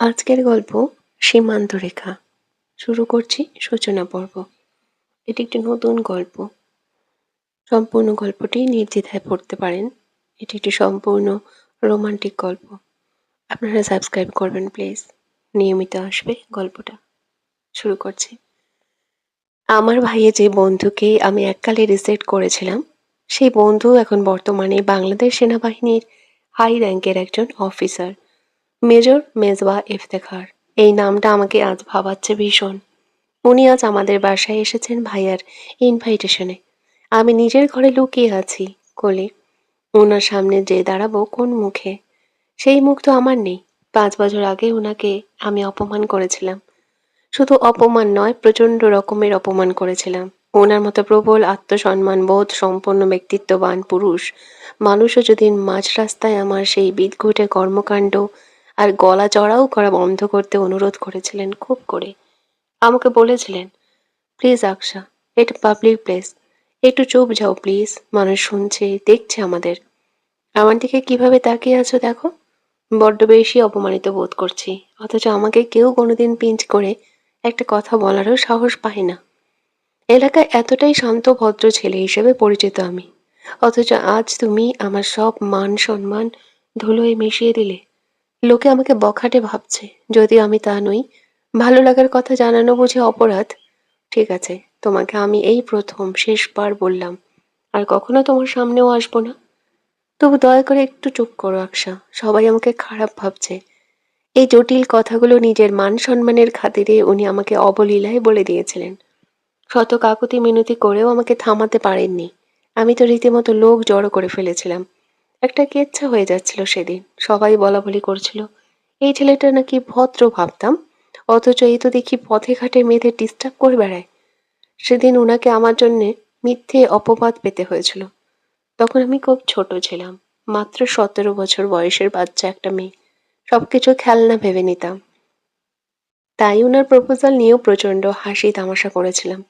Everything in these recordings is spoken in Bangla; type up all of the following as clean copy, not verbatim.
আজকের গল্প সীমান্ত রেখা। শুরু করছি সূচনা পর্ব। এটি একটি নতুন গল্প। সম্পূর্ণ গল্পটি নির্দ্বিধায় পড়তে পারেন। এটি একটি সম্পূর্ণ রোমান্টিক গল্প। আপনারা সাবস্ক্রাইব করবেন প্লিজ। নিয়মিত আসবে গল্পটা। শুরু করছি। আমার ভাইয়ের যে বন্ধুকে আমি এককালে রিসেক্ট করেছিলাম, সেই বন্ধু এখন বর্তমানে বাংলাদেশ সেনাবাহিনীর হাই র্যাঙ্কের একজন অফিসার। মেজর মেজবা ইফতেখার। এই নামটা আমাকে আজ ভাবাচ্ছে ভীষণ। উনি আজ আমাদের বাসায় এসেছেন ভাইয়ার ইনভাইটেশনে। আমি নিজের ঘরে লুকিয়ে আছি কোলে। ওনার সামনে যে দাঁড়াবো কোন মুখে? সেই মুখ তো আমার নেই। 5 বছর আগে ওনাকে আমি অপমান করেছিলাম। শুধু অপমান নয়, প্রচণ্ড রকমের অপমান করেছিলাম। ওনার মতো প্রবল আত্মসম্মান বোধ সম্পন্ন ব্যক্তিত্ববান পুরুষ মানুষও যদি মাঝ রাস্তায় আমার সেই বিদঘুটে কর্মকাণ্ড আর গলা চড়াও করা বন্ধ করতে অনুরোধ করেছিলেন খুব করে। আমাকে বলেছিলেন, প্লিজ আকশা, এটা পাবলিক প্লেস, একটু চুপ যাও প্লিজ, মানুষ শুনছে দেখছে আমাদের। আমার দিকে কিভাবে তাকিয়ে আছো দেখো। বড্ড বেশি অপমানিত বোধ করছি, অথচ আমাকে কেউ কোনোদিন পিঞ্চ করে একটা কথা বলারও সাহস পায় না। এলাকায় এতটাই শান্ত ভদ্র ছেলে হিসেবে পরিচিত আমি, অথচ আজ তুমি আমার সব মান সম্মান ধুলোয় মিশিয়ে দিলে। লোকে আমাকে বখাটে ভাবছে, যদিও আমি তা নই। ভালো লাগার কথা জানানো বুঝি অপরাধ? ঠিক আছে, তোমাকে আমি এই প্রথম শেষবার বললাম, আর কখনো তোমার সামনেও আসবো না। তবু দয়া করে একটু চুপ করো আকশা, সবাই আমাকে খারাপ ভাবছে। এই জটিল কথাগুলো নিজের মান সম্মানের খাতিরে উনি আমাকে অবলীলায় বলে দিয়েছিলেন। শত কাকুতি মিনতি করেও আমাকে থামাতে পারেননি। আমি তো রীতিমতো লোক জড়ো করে ফেলেছিলাম। একটা কেচ্ছা হয়ে যাচ্ছিল সেদিন। সবাই বলাবলি করছিল, এই ছেলেটা নাকি ভদ্র ভাবতাম, অথচ এই তো দেখি পথে ঘাটে মেয়েদের ডিস্টার্ব করে বেড়ায়। সেদিন ওনাকে আমার জন্যে মিথ্যে অপবাদ পেতে হয়েছিল। তখন আমি খুব ছোট ছিলাম, মাত্র 17 বছর বয়সের বাচ্চা একটা মেয়ে। সবকিছু খেলনা ভেবে নিতাম। তাই ওনার প্রপোজাল নিয়েও প্রচণ্ড হাসি তামাশা করেছিলাম।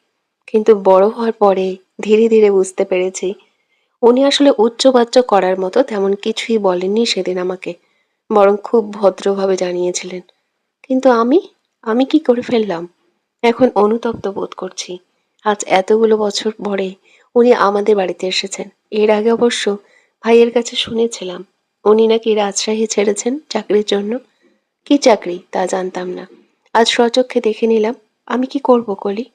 কিন্তু বড় হওয়ার পরে ধীরে ধীরে বুঝতে পেরেছি, উনি আসলে উচ্চবাচ্য করার মতো তেমন কিছুই বলেননি সেদিন আমাকে, বরং খুব ভদ্রভাবে জানিয়েছিলেন। কিন্তু আমি কি করে ফেললাম? এখন অনুতপ্ত বোধ করছি। আজ এতগুলো বছর পরে উনি আমাদের বাড়িতে এসেছেন। এর আগে অবশ্য ভাইয়ের কাছে শুনেছিলাম উনি নাকি রাজশাহী ছেড়েছেন চাকরির জন্য। কি চাকরি তা জানতাম না। আজ স্বচক্ষে দেখে নিলাম। আমি কি করব কলি?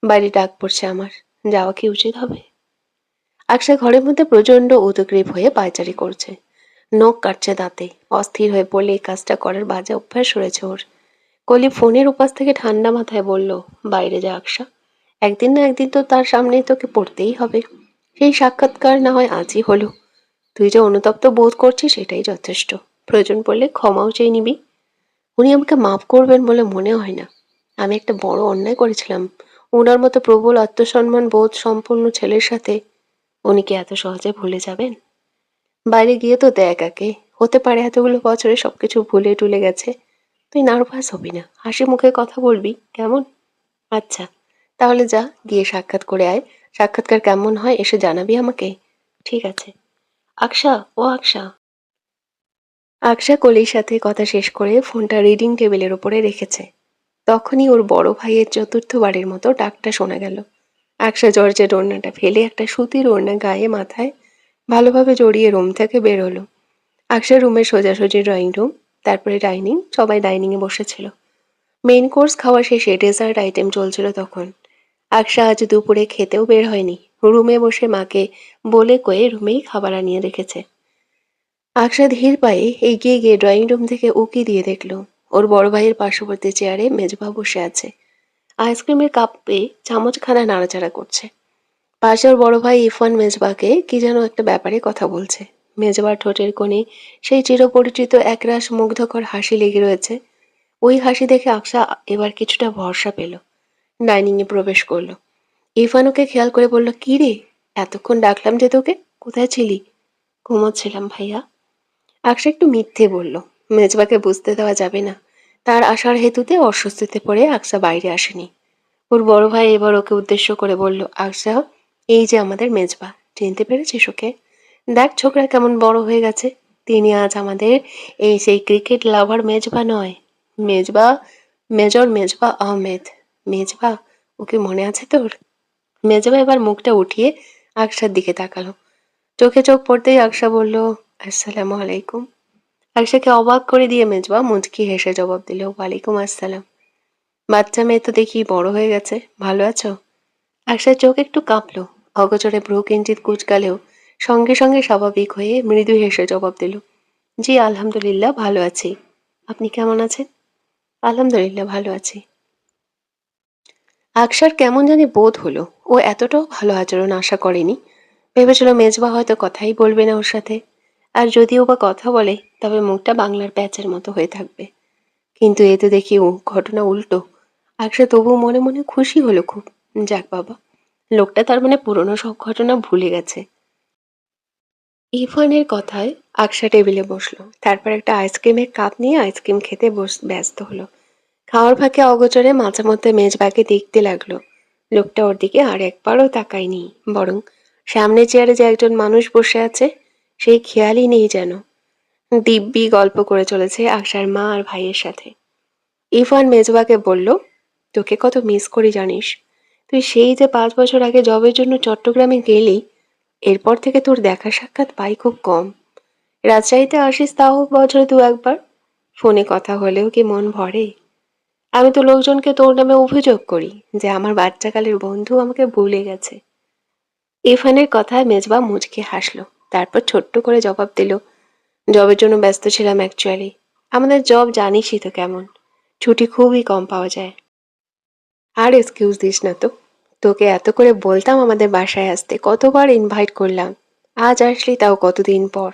বাইরে ডাক পড়ছে আমার। যাওয়া কি উচিত হবে? আকশা ঘরের মধ্যে প্রচণ্ড উদগ্রীব হয়ে পায়চারি করছে। নখ কাটছে দাঁতে। অস্থির হয়ে পড়লে এই কাজটা করার বাজে অভ্যাস রয়েছে ওর। কলি ফোনের উপাস থেকে ঠান্ডা মাথায় বলল, বাইরে যা আকশা, একদিন না একদিন তো তার সামনেই তোকে পড়তেই হবে। সেই সাক্ষাৎকার না হয় আজই হলো। তুই যে অনুতপ্ত বোধ করছিস সেটাই যথেষ্ট। প্রয়োজন পড়লে ক্ষমাও চেয়ে নিবি। উনি আমাকে মাফ করবেন বলে মনে হয় না। আমি একটা বড় অন্যায় করেছিলাম। ওনার মতো প্রবল আত্মসম্মান বোধ সম্পন্ন ছেলের সাথে উনি কি এত সহজে ভুলে যাবেন? বাইরে গিয়ে তো দেখ আগে, হতে পারে এতগুলো বছরে সবকিছু ভুলে টুলে গেছে। তুই নার্ভাস হবি না, হাসি মুখে কথা বলবি, কেমন? আচ্ছা, তাহলে যা, গিয়ে সাক্ষাৎ করে আয়। সাক্ষাৎকার কেমন হয় এসে জানাবি আমাকে। ঠিক আছে। আকশা, ও আকশা। আকশা কলির সাথে কথা শেষ করে ফোনটা রিডিং টেবিলের ওপরে রেখেছে। তখনই ওর বড় ভাইয়ের চতুর্থবারের মতো ডাকটা শোনা গেল। আকশা জর্জের ওড়নাটা ফেলে একটা সুতির ওড়না গায়ে মাথায় ভালোভাবে জড়িয়ে রুম থেকে বের হলো। আকশার রুমের সোজাসুজি ড্রয়িং রুম, তারপরে ডাইনিং। সবাই ডাইনিংয়ে বসেছিল। মেইন কোর্স খাওয়া শেষে ডেজার্ট আইটেম চলছিল তখন। আকশা আজ দুপুরে খেতেও বের হয়নি। রুমে বসে মাকে বলে কয়ে রুমেই খাবার আনিয়ে রেখেছে। আকশা ধীর পায়ে এগিয়ে গিয়ে ড্রয়িং রুম থেকে উকি দিয়ে দেখল ওর বড় ভাইয়ের পার্শ্ববর্তী চেয়ারে মেজবা বসে আছে। আইসক্রিমের কাপে চামচখানা নাড়াচাড়া করছে। পাশে ওর বড় ভাই ইরফান মেজবাকে কি যেন একটা ব্যাপারে কথা বলছে। মেজবার ঠোঁটের কোণে সেই চিরপরিচিত একরাশ মুগ্ধকর হাসি লেগে রয়েছে। ওই হাসি দেখে আকশা এবার কিছুটা ভরসা পেল। ডাইনিংয়ে প্রবেশ করলো। ইরফান ওকে খেয়াল করে বলল, কি রে, এতক্ষণ ডাকলাম যে তোকে, কোথায় ছিলি? ঘুমোচ্ছিলাম ভাইয়া। আকশা একটু মিথ্যে বলল। মেজবাকে বুঝতে দেওয়া যাবে না। তার আসার হেতুতে অস্বস্তিতে পড়ে আকশা বাইরে আসেনি। ওর বড় ভাই এবার ওকে উদ্দেশ্য করে বলল, আকশা, এই যে আমাদের মেজবা, চিনতে পেরেছিস ওকে? দেখ ছোকরা কেমন বড় হয়ে গেছে। তিনি আজ আমাদের এই সেই ক্রিকেট লাভার মেজবা নয়। মেজবা, মেজর মেজবা আহমেদ। মেজবা, ওকে মনে আছে তোর? মেজবা এবার মুখটা উঠিয়ে আকশার দিকে তাকালো। চোখে চোখ পড়তেই আকশা বলল, আসসালামু আলাইকুম। আকশাকে অবাক করে দিয়ে মেজবা মুচকি হেসে জবাব দিল, ওয়ালাইকুম আসসালাম। বাচ্চা মেয়ে তো দেখি বড় হয়ে গেছে, ভালো আছো? আকশার চোখ একটু কাঁপলো, অগোচরে ভ্রু কিঞ্চিত কুঁচকালেও সঙ্গে সঙ্গে স্বাভাবিক হয়ে মৃদু হেসে জবাব দিল, জি আলহামদুলিল্লাহ ভালো আছি। আপনি কেমন আছেন? আলহামদুলিল্লাহ ভালো আছি। আকশার কেমন জানি বোধ হলো ও এতটাও ভালো আচরণ আশা করেনি। ভেবেছিল মেজবা হয়তো কথাই বলবে না ওর সাথে, আর যদিও বা কথা বলে তবে মুখটা বাংলার প্যাচের মতো হয়ে থাকবে। কিন্তু এ তো দেখি ঘটনা উল্টো। আকশা তবু মনে মনে খুশি হলো খুব। যাক বাবা, লোকটা তার মানে পুরনো সব ঘটনা ভুলে গেছে। ইরফানের কথায় আকশা টেবিলে বসলো, তারপর একটা আইসক্রিমের কাপ নিয়ে আইসক্রিম খেতে ব্যস্ত হলো। খাওয়ার ফাঁকে অগোচরে মাঝে মধ্যে মেজবাকে দেখতে লাগলো। লোকটা ওর দিকে আর একবারও তাকায়নি, বরং সামনে চেয়ারে যে একজন মানুষ বসে আছে সেই খেয়ালই নেই যেন। দিব্যি গল্প করে চলেছে আকশার মা আর ভাইয়ের সাথে। ইরফান মেজবাকে বলল, তোকে কত মিস করি জানিস। তুই সেই যে 5 বছর আগে জবের জন্য চট্টগ্রামে গেলি, এরপর থেকে তোর দেখা সাক্ষাৎ পাই খুব কম। রাজশাহীতে আসিস তাও বছরে 2-1 বার। ফোনে কথা হলেও কি মন ভরে? আমি তো লোকজনকে তোর নামে অভিযোগ করি যে আমার বাচ্চাকালের বন্ধু আমাকে ভুলে গেছে। ইরফানের কথায় মেজবা মুচকে হাসলো, তারপর ছোট্ট করে জবাব দিল, জবের জন্য ব্যস্ত ছিলাম অ্যাকচুয়ালি। আমাদের জব জানিসই তো কেমন, ছুটি খুবই কম পাওয়া যায়। আর এক্সকিউজ দিস না তো, তোকে এত করে বলতাম আমাদের বাসায় আসতে, কতবার ইনভাইট করলাম, আজ আসলি তাও কতদিন পর।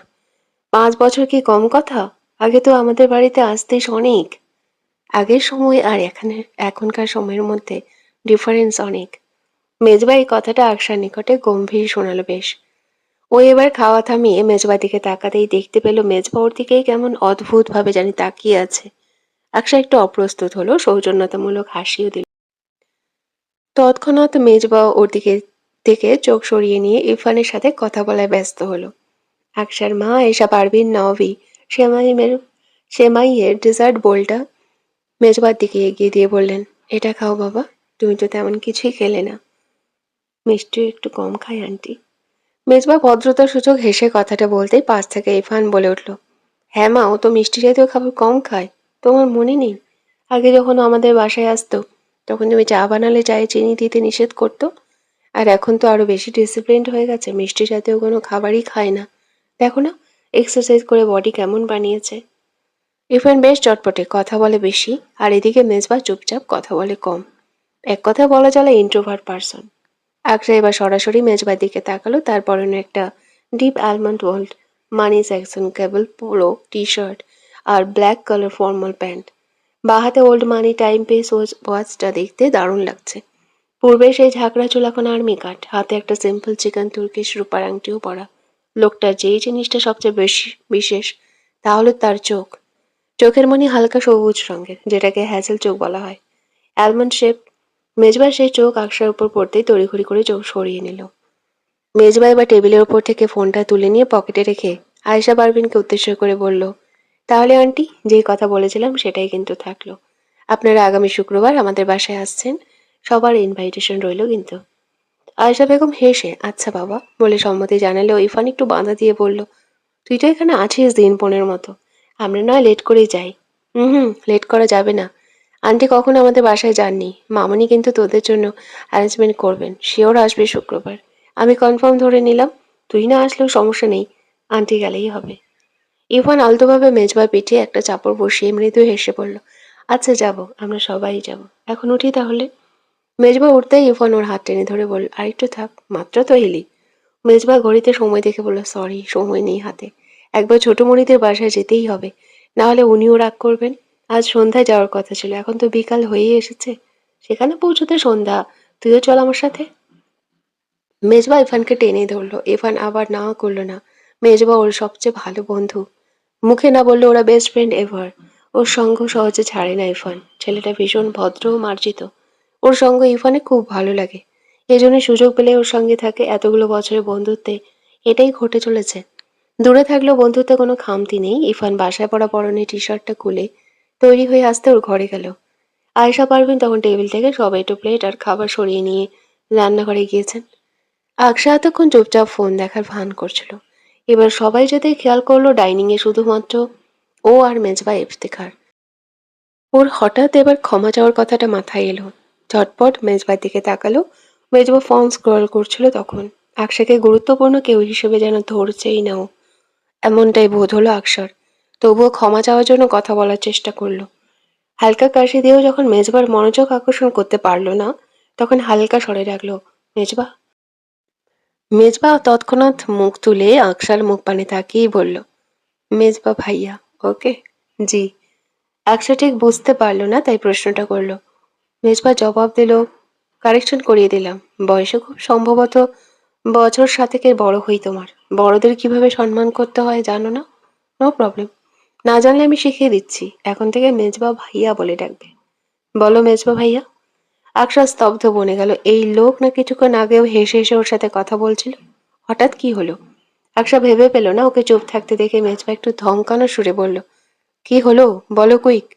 5 বছর কি কম কথা? আগে তো আমাদের বাড়িতে আসতিস অনেক। আগের সময় আর এখনকার সময়ের মধ্যে ডিফারেন্স অনেক। মেজবা এই কথাটা আকশার নিকটে গম্ভীর শোনালো বেশ। ও এবার খাওয়া থামিয়ে মেজবার দিকে তাকাতেই দেখতে পেল মেজবা ওর দিকেই কেমন অদ্ভুত ভাবে জানি তাকিয়ে আছে। আকশা একটু অপ্রস্তুত হলো, সৌজন্যতামূলক হাসিও দিল। তৎক্ষণাৎ মেজবা ওর দিকে থেকে চোখ সরিয়ে নিয়ে ইরফানের সাথে কথা বলায় ব্যস্ত হলো। আকশার মা এসা পারভিন নওভি সেমাইয়ের ডেজার্ট বোলটা মেজবার দিকে এগিয়ে দিয়ে বললেন, এটা খাও বাবা, তুমি তো তেমন কিছুই খেলে না। মিষ্টি একটু কম খাই আন্টি। মেজবা ভদ্রতার সূচক হেসে কথাটা বলতেই পাশ থেকে ইরফান বলে উঠল, হ্যাঁ মা, ও তো মিষ্টি জাতীয় খাবার কম খায়। তোমার মনে নেই আগে যখন আমাদের বাসায় আসতো তখন তুমি চা বানালে চায়ে চিনি দিতে নিষেধ করতো? আর এখন তো আরো বেশি ডিসিপ্লিনড হয়ে গেছে, মিষ্টি জাতীয় কোনো খাবারই খায় না। দেখো না এক্সারসাইজ করে বডি কেমন বানিয়েছে। ইরফান বেশ চটপটে, কথা বলে বেশি, আর এদিকে মেজবা চুপচাপ, কথা বলে কম। এক কথা বলা চলে ইন্ট্রোভার্ট পারসন। আকশা এবার সরাসরি মেজবার দিকে তাকালো, তার পরনে একটা ডিপ অ্যালমন্ড ওয়াল্ড মানি স্যাকসন কেবল পোলো টি শার্ট আর ব্ল্যাক কালার ফর্মাল প্যান্ট। বাঁ হাতে ওল্ড মানি টাইম পেস ওয়াচটা দেখতে দারুণ লাগছে। পূর্বে সেই ঝাঁকড়া চুল এখন আর্মি কাট, হাতে একটা সিম্পল চিকেন তুর্কিশ রূপার আংটিও পরা। লোকটার যেই জিনিসটা সবচেয়ে বেশি বিশেষ তা হলো তার চোখ। চোখের মনি হালকা সবুজ রঙের, যেটাকে হ্যাজেল চোখ বলা হয়, অ্যালমন্ড শেপ। মেজবা সেই চোখ আকশার উপর পড়তেই তড়িঘড়ি করে চোখ সরিয়ে নিল। মেজবা এবার টেবিলের ওপর থেকে ফোনটা তুলে নিয়ে পকেটে রেখে আয়েশা পারভিনকে উদ্দেশ্য করে বলল, তাহলে আন্টি, যেই কথা বলেছিলাম সেটাই কিন্তু থাকলো। আপনারা আগামী শুক্রবার আমাদের বাসায় আসছেন, সবার ইনভাইটেশন রইল কিন্তু। আয়েশা বেগম হেসে আচ্ছা বাবা বলে সম্মতি জানালেও ইরফান একটু বাধা দিয়ে বলল, তুই তো এখানে আছিস দিন 15 মতো, আমরা নয় লেট করেই যাই। হুম, লেট করা যাবে না। আন্টি কখনো আমাদের বাসায় যাননি, মামনি কিন্তু তোদের জন্য অ্যারেঞ্জমেন্ট করবেন, শিওর আসবে শুক্রবার। আমি কনফার্ম ধরে নিলাম, তুই না আসলেও সমস্যা নেই, আন্টি গেলেই হবে। ইরফান আলতোভাবে মেজবার পিঠে একটা চাপড় বসিয়ে মৃদু হেসে বলল, আচ্ছা যাব, আমরা সবাই যাব, এখন উঠি তাহলে। মেজবা উঠতেই ইরফান ওর হাত টেনে ধরে বলল, আরেকটু থাক, মাত্র তো এলি। মেজবা ঘড়িতে সময় দেখে বলল, সরি, সময় নেই হাতে, একবার ছোট মনিদের বাসায় যেতেই হবে, না হলে উনিও রাগ করবেন। আজ সন্ধ্যায় যাওয়ার কথা ছিল, এখন তো বিকাল হয়েই এসেছে, সেখানে পৌঁছতে সন্ধ্যা, তুইও চল আমার সাথে। মেজবা ইরফানকে টেনে ধরলো, ইরফান আবার না করলো না। মেজবা ওর সবচেয়ে ভালো বন্ধু, মুখে না বললে ওরা বেস্ট ফ্রেন্ড এভার। ওর সঙ্গ সহজে ছাড়ে না ইরফান, ছেলেটা ভীষণ ভদ্র ও মার্জিত। ওর সঙ্গ ইরফানে খুব ভালো লাগে, এজন্য সুযোগ পেলে ওর সঙ্গে থাকে এতগুলো বছরের বন্ধুত্বে। এটাই ঘটে চলেছে। দূরে থাকলেও বন্ধুত্বে কোনো খামতি নেই। ইরফান বাসায় পরা পরনে টি শার্টটা খুলে তৈরি হয়ে আসতে ওর ঘরে গেল। আয়েশা পারভিন তখন টেবিল থেকে সবাইটো প্লেট আর খাবার সরিয়ে নিয়ে রান্নাঘরে গিয়েছেন। আকশা এতক্ষণ চুপচাপ ফোন দেখার ভান করছিল। এবার সবাই যেতে খেয়াল করলো ডাইনিং এ শুধুমাত্র ও আর মেজবা ইফতেখার। ওর হঠাৎ এবার ক্ষমা চাওয়ার কথাটা মাথায় এলো। ঝটপট মেজবার দিকে তাকালো। মেজবা ফোন স্ক্রল করছিল তখন। আকশাকে গুরুত্বপূর্ণ কেউ হিসেবে যেন ধরছেই না ও, এমনটাই বোধ হলো আকশার। তবুও ক্ষমা চাওয়ার জন্য কথা বলার চেষ্টা করলো। হালকা কাশি দিয়েও যখন মেজবার মনোযোগ আকর্ষণ করতে পারলো না, তখন হালকা স্বরে ডাকলো, মেজবা। মেজবা তৎক্ষণাৎ মুখ তুলে আকশার মুখ পানে তাকিয়েই বলল, মেজবা ভাইয়া। ওকে। জি। আকশা ঠিক বুঝতে পারল না, তাই প্রশ্নটা করলো। মেজবা জবাব দিল, কারেকশন করিয়ে দিলাম, বয়সে খুব সম্ভবত বছর 7 বড় হই তোমার। বড়দের কিভাবে সম্মান করতে হয় জানো না? No problem. না জানলে আমি শিখিয়ে দিচ্ছি। এখন থেকে মেজবা ভাইয়া বলে ডাকবে। বলো মেজবা ভাইয়া। আকশা স্তব্ধ বনে গেল। এই লোক না কিছুক্ষণ আগেও হেসে হেসে ওর সাথে কথা বলছিল, হঠাৎ কি হলো? আকশা ভেবে পেল না। ওকে চুপ থাকতে দেখে মেজবা একটু ধমকানো সুরে বলল, কি হলো বলো কুইক।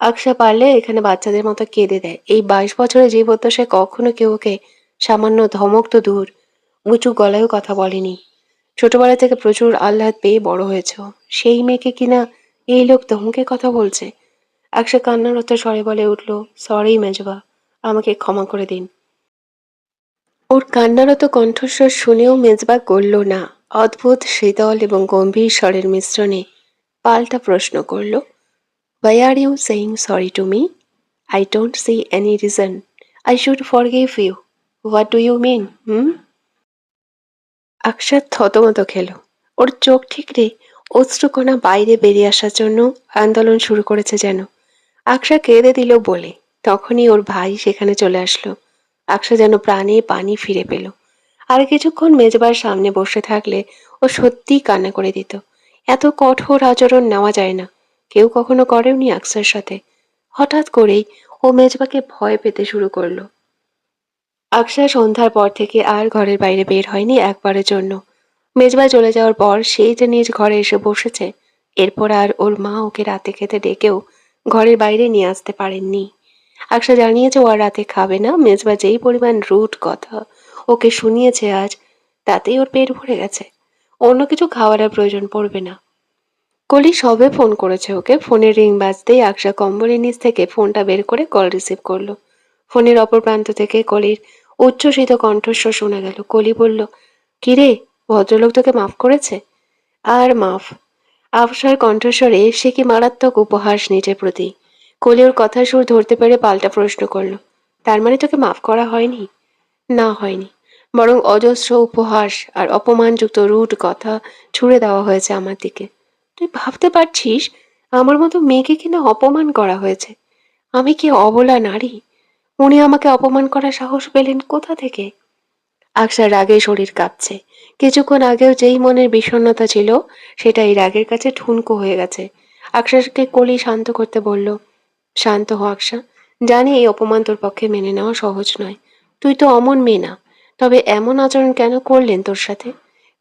আকশা পারলে এখানে বাচ্চাদের মতো কেঁদে দেয়। এই 22 বছরে যে প্রত্যাশায় কখনো কেউ ওকে সামান্য ধমক তো দূর, উঁচু গলায়ও কথা বলেনি। ছোটবেলা থেকে প্রচুর আহ্লাদ পেয়ে বড় হয়েছে ও। সেই মেয়েকে কিনা এই লোক ধমকে কথা বলছে। আকশা কান্নারত স্বরে বলে উঠল, সরি মেজবা, আমাকে ক্ষমা করে দিন। ওর কান্নারত কণ্ঠস্বর শুনেও মেজবা গলল না। অদ্ভুত শীতল এবং গম্ভীর স্বরের মিশ্রণে পাল্টা প্রশ্ন করল, Why are you saying sorry to me? I don't see any reason I should forgive you. What do you mean? হুম? আকশা থতমত খেল। ওর চোখ ঠিকরে অশ্রুকণা বাইরে বেরিয়ে আসার জন্য আন্দোলন শুরু করেছে যেন। আকশা কেঁদে দিল বলে তখনই ওর ভাই সেখানে চলে আসলো। আকশা যেন প্রাণে পানি ফিরে পেল। আর কিছুক্ষণ মেজবার সামনে বসে থাকলে ও সত্যিই কান্না করে দিত। এত কঠোর আচরণ নেওয়া যায় না। কেউ কখনো করেওনি আকশার সাথে। হঠাৎ করেই ও মেজবাকে ভয় পেতে শুরু করলো। আকশা সন্ধ্যার পর থেকে আর ঘরের বাইরে বের হয়নি একবারের জন্য। মেজবা চলে যাওয়ার পর সেই যে নিজ ঘরে এসে বসেছে, এরপর আর ওর মা ওকে রাতে খেতে ডেকেও ঘরের বাইরে নিয়ে আসতে পারেননি। আকশা জানিয়েছে ও আর রাতে খাবে না। মেজবা যেই পরিমাণ রুট কথা ওকে শুনিয়েছে আজ, তাতেই ওর পেট ভরে গেছে। অন্য কিছু খাওয়ার আর প্রয়োজন পড়বে না। কলি সবে ফোন করেছে ওকে। ফোনের রিং বাজতেই আকশা কম্বলের নিচ থেকে ফোনটা বের করে কল রিসিভ করলো। ফোনের অপর প্রান্ত থেকে কলির উচ্ছ্বসিত কণ্ঠস্বর শোনা গেল। কলি বলল, কিরে, ভদ্রলোক তোকে মাফ করেছে? আর মাফ? আফসার কণ্ঠস্বরে সে কি মারাত্মক উপহাস নিজের প্রতি। কলি ওর কথার সুর ধরতে পেরে পাল্টা প্রশ্ন করলো, তার মানে তোকে মাফ করা হয়নি? না, হয়নি। বরং অজস্র উপহাস আর অপমানযুক্ত রুট কথা ছুড়ে দেওয়া হয়েছে আমার দিকে। তুই ভাবতে পারছিস আমার মতো মেয়েকে কিনা অপমান করা হয়েছে? আমি কি অবলা নারী? উনি আমাকে অপমান করার সাহস পেলেন কোথা থেকে? আকশার রাগে শরীর কাঁপছে। কিছুক্ষণ আগেও যেই মনের বিষণ্ণতা ছিল, সেটা এই রাগের কাছে ঠুনকো হয়ে গেছে। আকশাকে কলি শান্ত করতে বলল, শান্ত হ আকশা। জানি এই অপমান তোর পক্ষে মেনে নেওয়া সহজ নয়। তুই তো অমন মেয়ে না। তবে এমন আচরণ কেন করলেন তোর সাথে?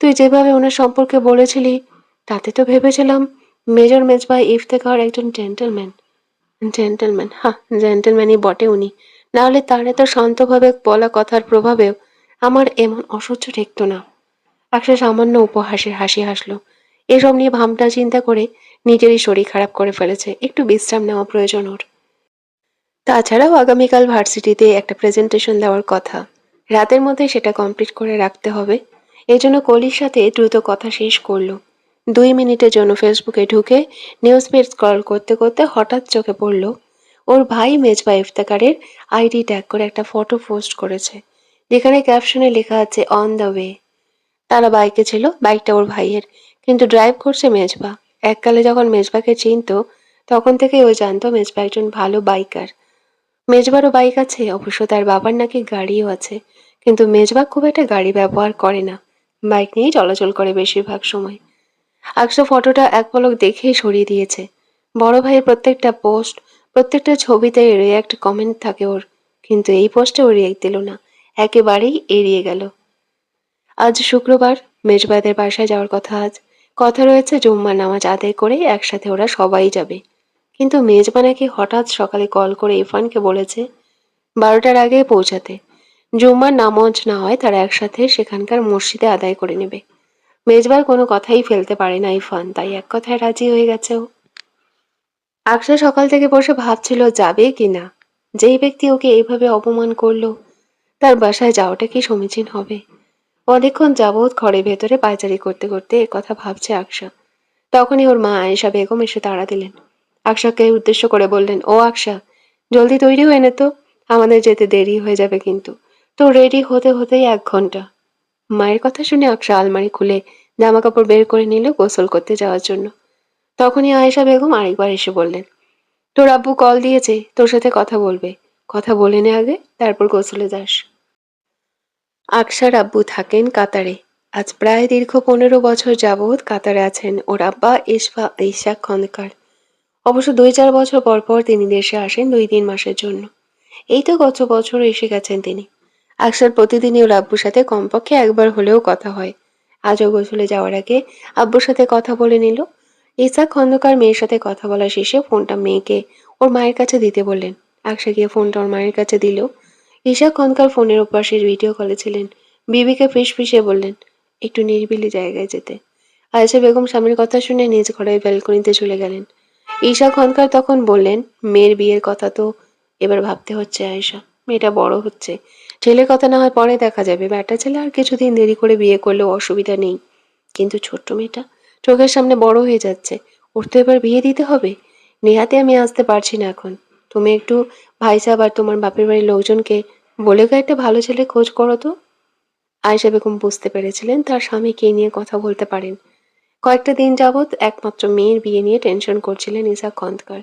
তুই যেভাবে ওনার সম্পর্কে বলেছিলি, তাতে তো ভেবেছিলাম মেজর মেজবাহ ইফতেখার একজন জেন্টলম্যান। জেন্টলম্যান? হ্যাঁ, জেন্টলম্যানই বটে উনি। নাহলে তার এত শান্তভাবে বলা কথার প্রভাবেও আমার এমন অসহ্য ঠেকত না। আকশা সামান্য উপহাসের হাসি হাসলো। এসব নিয়ে ভাবনা চিন্তা করে নিজেরই শরীর খারাপ করে ফেলেছে। একটু বিশ্রাম নেওয়া প্রয়োজন ওর। তাছাড়াও আগামীকাল ভার্সিটিতে একটা প্রেজেন্টেশন দেওয়ার কথা। রাতের মধ্যে সেটা কমপ্লিট করে রাখতে হবে। এজন্য কলির সাথে দ্রুত কথা শেষ করলো। 2 মিনিটের জন্য ফেসবুকে ঢুকে নিউজ ফিড স্ক্রল করতে করতে হঠাৎ চোখে পড়ল ওর ভাই মেজবা ইফতেখারের আইডি ট্যাগ করে একটা ফটো পোস্ট করেছে, যেখানে ক্যাপশনে লেখা আছে অন দ্য ওয়ে। তারা বাইকে ছিল, বাইকটা ওর ভাইয়ের, কিন্তু ড্রাইভ করছে মেজবা। এককালে যখন মেজবাকে চিনতো, তখন থেকেই ও জানতো মেজবা একজন ভালো বাইকার। মেজবারও বাইক আছে, অবশ্য তার বাবার নাকি গাড়িও আছে, কিন্তু মেজবা খুব একটা গাড়ি ব্যবহার করে না। বাইক নিয়েই চলাচল করে বেশিরভাগ সময়। আকশা ফটোটা এক পলক দেখেই সরিয়ে দিয়েছে। বড় ভাইয়ের প্রত্যেকটা পোস্ট, প্রত্যেকটা ছবিতে রিয়াক্ট কমেন্ট থাকে ওর, কিন্তু এই পোস্টে ও রিয়াক্ট দিল না, একেবারেই এড়িয়ে গেল। আজ শুক্রবার, মেজবাদের বাসায় যাওয়ার কথা আজ। কথা রয়েছে জুম্মার নামাজ আদায় করে একসাথে ওরা সবাই যাবে। কিন্তু মেজবা নাকি হঠাৎ সকালে কল করে ইরফানকে বলেছে 12টার আগে পৌঁছাতে। জুম্মার নামাজ না হয় তারা একসাথে সেখানকার মসজিদে আদায় করে নেবে। মেজবার কোনো কথাই ফেলতে পারে না ইরফান, তাই এক কথায় রাজি হয়ে গেছে ও। আকশা সকাল থেকে বসে ভাবছিল যাবে কিনা। যেই ব্যক্তি ওকে এইভাবে অপমান করলো তার বাসায় যাওয়াটা কি সমীচীন হবে। অনেকক্ষণ যাবৎ ঘরের ভেতরে পায়চারি করতে করতে কথা ভাবছে আকশা। তখনই ওর মা আয়েশা বেগম এসে তাড়া দিলেন। আকশাকে উদ্দেশ্য করে বললেন, ও আকশা, জলদি তৈরি হয়ে নে তো, আমাদের যেতে দেরি হয়ে যাবে কিন্তু। তো রেডি হতে হতেই 1 ঘন্টা। মায়ের কথা শুনে আকশা আলমারি খুলে জামা কাপড় বের করে নিল গোসল করতে যাওয়ার জন্য। তখনই আয়েশা বেগম আরেকবার এসে বললেন, তোর আব্বু কল দিয়েছে, তোর সাথে কথা বলবে। কথা বলে নে আগে, তারপর গোসলে যাস। আকশার আব্বু থাকেন কাতারে। আজ প্রায় দীর্ঘ 15 বছর যাবৎ কাতারে আছেন ওর আব্বা ইশাক খন্দকার। অবশ্য 2-4 বছর পর পর তিনি দেশে আসেন 2-3 মাসের জন্য। এই তো গত বছর এসে গেছেন তিনি। আকশার প্রতিদিনই ওর আব্বুর সাথে কমপক্ষে একবার হলেও কথা হয়। আজও গোসলে যাওয়ার আগে আব্বুর সাথে কথা বলে নিল। ইসাক খন্দকার মেয়ের সাথে কথা বলা শেষে ফোনটা মেয়েকে ওর মায়ের কাছে দিতে বললেন। আকশা গিয়ে ফোনটা ওর মায়ের কাছে দিল। ইশাক খন্দকার ফোনের ওপাশে ভিডিও কলে ছিলেন। বিবিকে ফিসফিসিয়ে বললেন, একটু নিরিবিলি জায়গায় যেতে। আয়েশা বেগম স্বামীর কথা শুনে নিজ ঘরের ব্যালকনিতে চলে গেলেন। ঈশা খন্দকার তখন বললেন, মেয়ের বিয়ের কথা তো এবার ভাবতে হচ্ছে আয়েশা। মেয়েটা বড় হচ্ছে। ছেলের কথা না হয় পরে দেখা যাবে। ব্যাটা ছেলে আর কিছুদিন দেরি করে বিয়ে করলেও অসুবিধা নেই। কিন্তু ছোট্ট মেয়েটা চোখের সামনে বড় হয়ে যাচ্ছে। ওর তো এবার বিয়ে দিতে হবে। নেহাতে আমি আসতে পারছি না এখন। তুমি একটু ভাই সাহেব আর তোমার বাপের বাড়ির লোকজনকে বলে গো একটা ভালো ছেলে খোঁজ করো তো। আয়েশা বেগম বুঝতে পেরেছিলেন তার স্বামী কে নিয়ে কথা বলতে পারেন। কয়েকটা দিন যাবৎ একমাত্র মেয়ের বিয়ে নিয়ে টেনশন করছিলেন ইসাক খন্দকার।